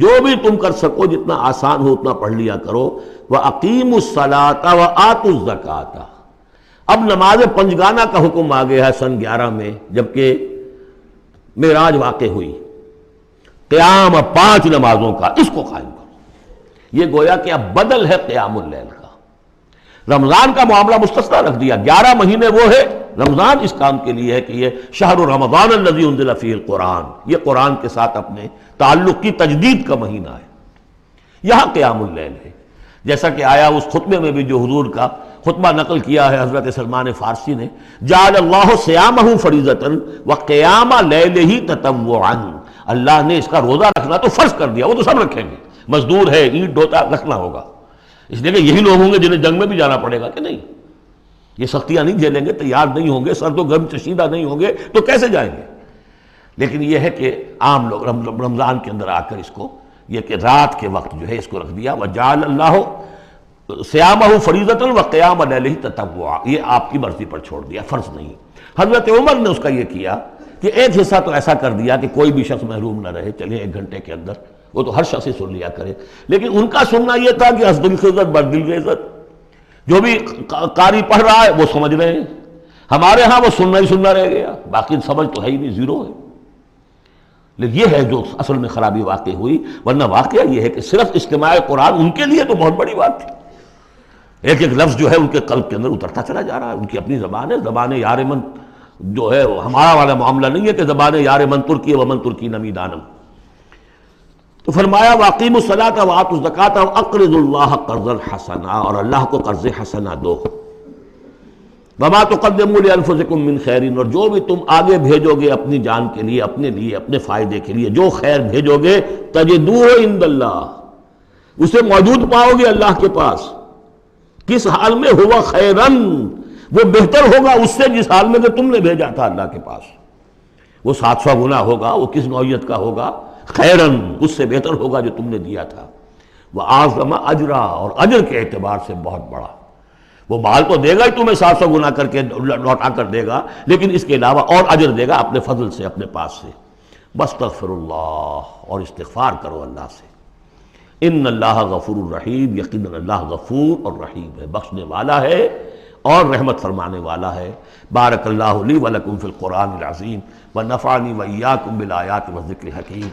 جو بھی تم کر سکو جتنا آسان ہو اتنا پڑھ لیا کرو۔ وَأَقِيمُوا الصَّلَاةَ وَآتُوا الزَّكَاةَ، اب نماز پنجگانہ کا حکم آ گیا ہے سن 11 میں، جبکہ معراج واقع ہوئی۔ قیام اب 5 نمازوں کا، اس کو قائم کرو۔ یہ گویا کہ اب بدل ہے قیام اللیل کا۔ رمضان کا معاملہ مستثنیٰ رکھ دیا، 11 مہینے وہ ہے، رمضان اس کام کے لیے ہے کہ یہ شہر رمضان الذی انزل فیہ القرآن، یہ قرآن کے ساتھ اپنے تعلق کی تجدید کا مہینہ ہے۔ یہاں قیام اللیل ہے، جیسا کہ آیا اس خطبے میں بھی جو حضور کا خطبہ نقل کیا ہے حضرت سلمان فارسی نے، جعل اللہ صیامہ فریضۃ وقیام لیلہ تطوعا، اللہ نے اس کا روزہ رکھنا تو فرض کر دیا، وہ تو سب رکھیں گے، مزدور ہے اینٹ ڈھوتا رکھنا ہوگا، اس لیے کہ یہی لوگ ہوں گے جنہیں جنگ میں بھی جانا پڑے گا کہ نہیں، یہ سختیاں نہیں جھیلیں گے، تیار نہیں ہوں گے، سرد و گرم چشیدہ نہیں ہوں گے تو کیسے جائیں گے؟ لیکن یہ ہے کہ عام لوگ رمضان کے اندر آ کر اس کو یہ کہ رات کے وقت جو ہے اس کو رکھ دیا، وجعل اللہ صیامہ فریضۃ وقیام لیلہ تطوعا، یہ آپ کی مرضی پر چھوڑ دیا، فرض نہیں۔ حضرت عمر نے اس کا یہ کیا کہ ایک حصہ تو ایسا کر دیا کہ کوئی بھی شخص محروم نہ رہے، چلیں 1 گھنٹے کے اندر وہ تو ہر شخص ہی سن لیا کرے، لیکن ان کا سننا یہ تھا کہ حسب الخزت بردل غیظت، جو بھی قاری پڑھ رہا ہے وہ سمجھ رہے ہیں، ہمارے ہاں وہ سننا ہی سننا رہ گیا، باقی سمجھ تو ہے ہی نہیں، زیرو ہے۔ لیکن یہ ہے جو اصل میں خرابی واقع ہوئی، ورنہ واقعہ یہ ہے کہ صرف استماع قرآن ان کے لیے تو بہت بڑی بات تھی، ایک ایک لفظ جو ہے ان کے قلب کے اندر اترتا چلا جا رہا ہے، ان کی اپنی زبان ہے، زبان یار من جو ہے ہمارا والا معاملہ نہیں ہے کہ زبان یار من ترکی ومن ترکی نمی دانم۔ تو فرمایا واقیموا الصلاۃ وآتوا الزکاۃ واقرضوا اللہ قرضا حسنا، اور اللہ کو قرض حسنا دو۔ وما تقدموا لانفسکم من خیر، اور جو بھی تم آگے بھیجو گے اپنی جان کے لیے، اپنے فائدے کے لیے جو خیر بھیجو گے، تجدوہ عند اللہ، اسے موجود پاؤ گے اللہ کے پاس۔ کس حال میں؟ ہوا خیرن، وہ بہتر ہوگا اس سے جس حال میں کہ تم نے بھیجا تھا اللہ کے پاس، وہ 700 گنا ہوگا، وہ کس نوعیت کا ہوگا؟ خیرن، اس سے بہتر ہوگا جو تم نے دیا تھا۔ وَأَعْظَمَ أَجْرًا، اور اجر کے اعتبار سے بہت بڑا، وہ مال تو دے گا ہی تمہیں 700 گنا کر کے لوٹا کر دے گا، لیکن اس کے علاوہ اور اجر دے گا اپنے فضل سے، اپنے پاس سے۔ بستغفر اللہ، اور استغفار کرو اللہ سے۔ ان اللہ غفور الرحیم، یقیناً اللہ غفور اور رحیم ہے، بخشنے والا ہے اور رحمت فرمانے والا ہے۔ بارک اللہ لی ولکم فی القرآن العظیم ونفعنی وإیاکم بالآیات والذکر الحکیم۔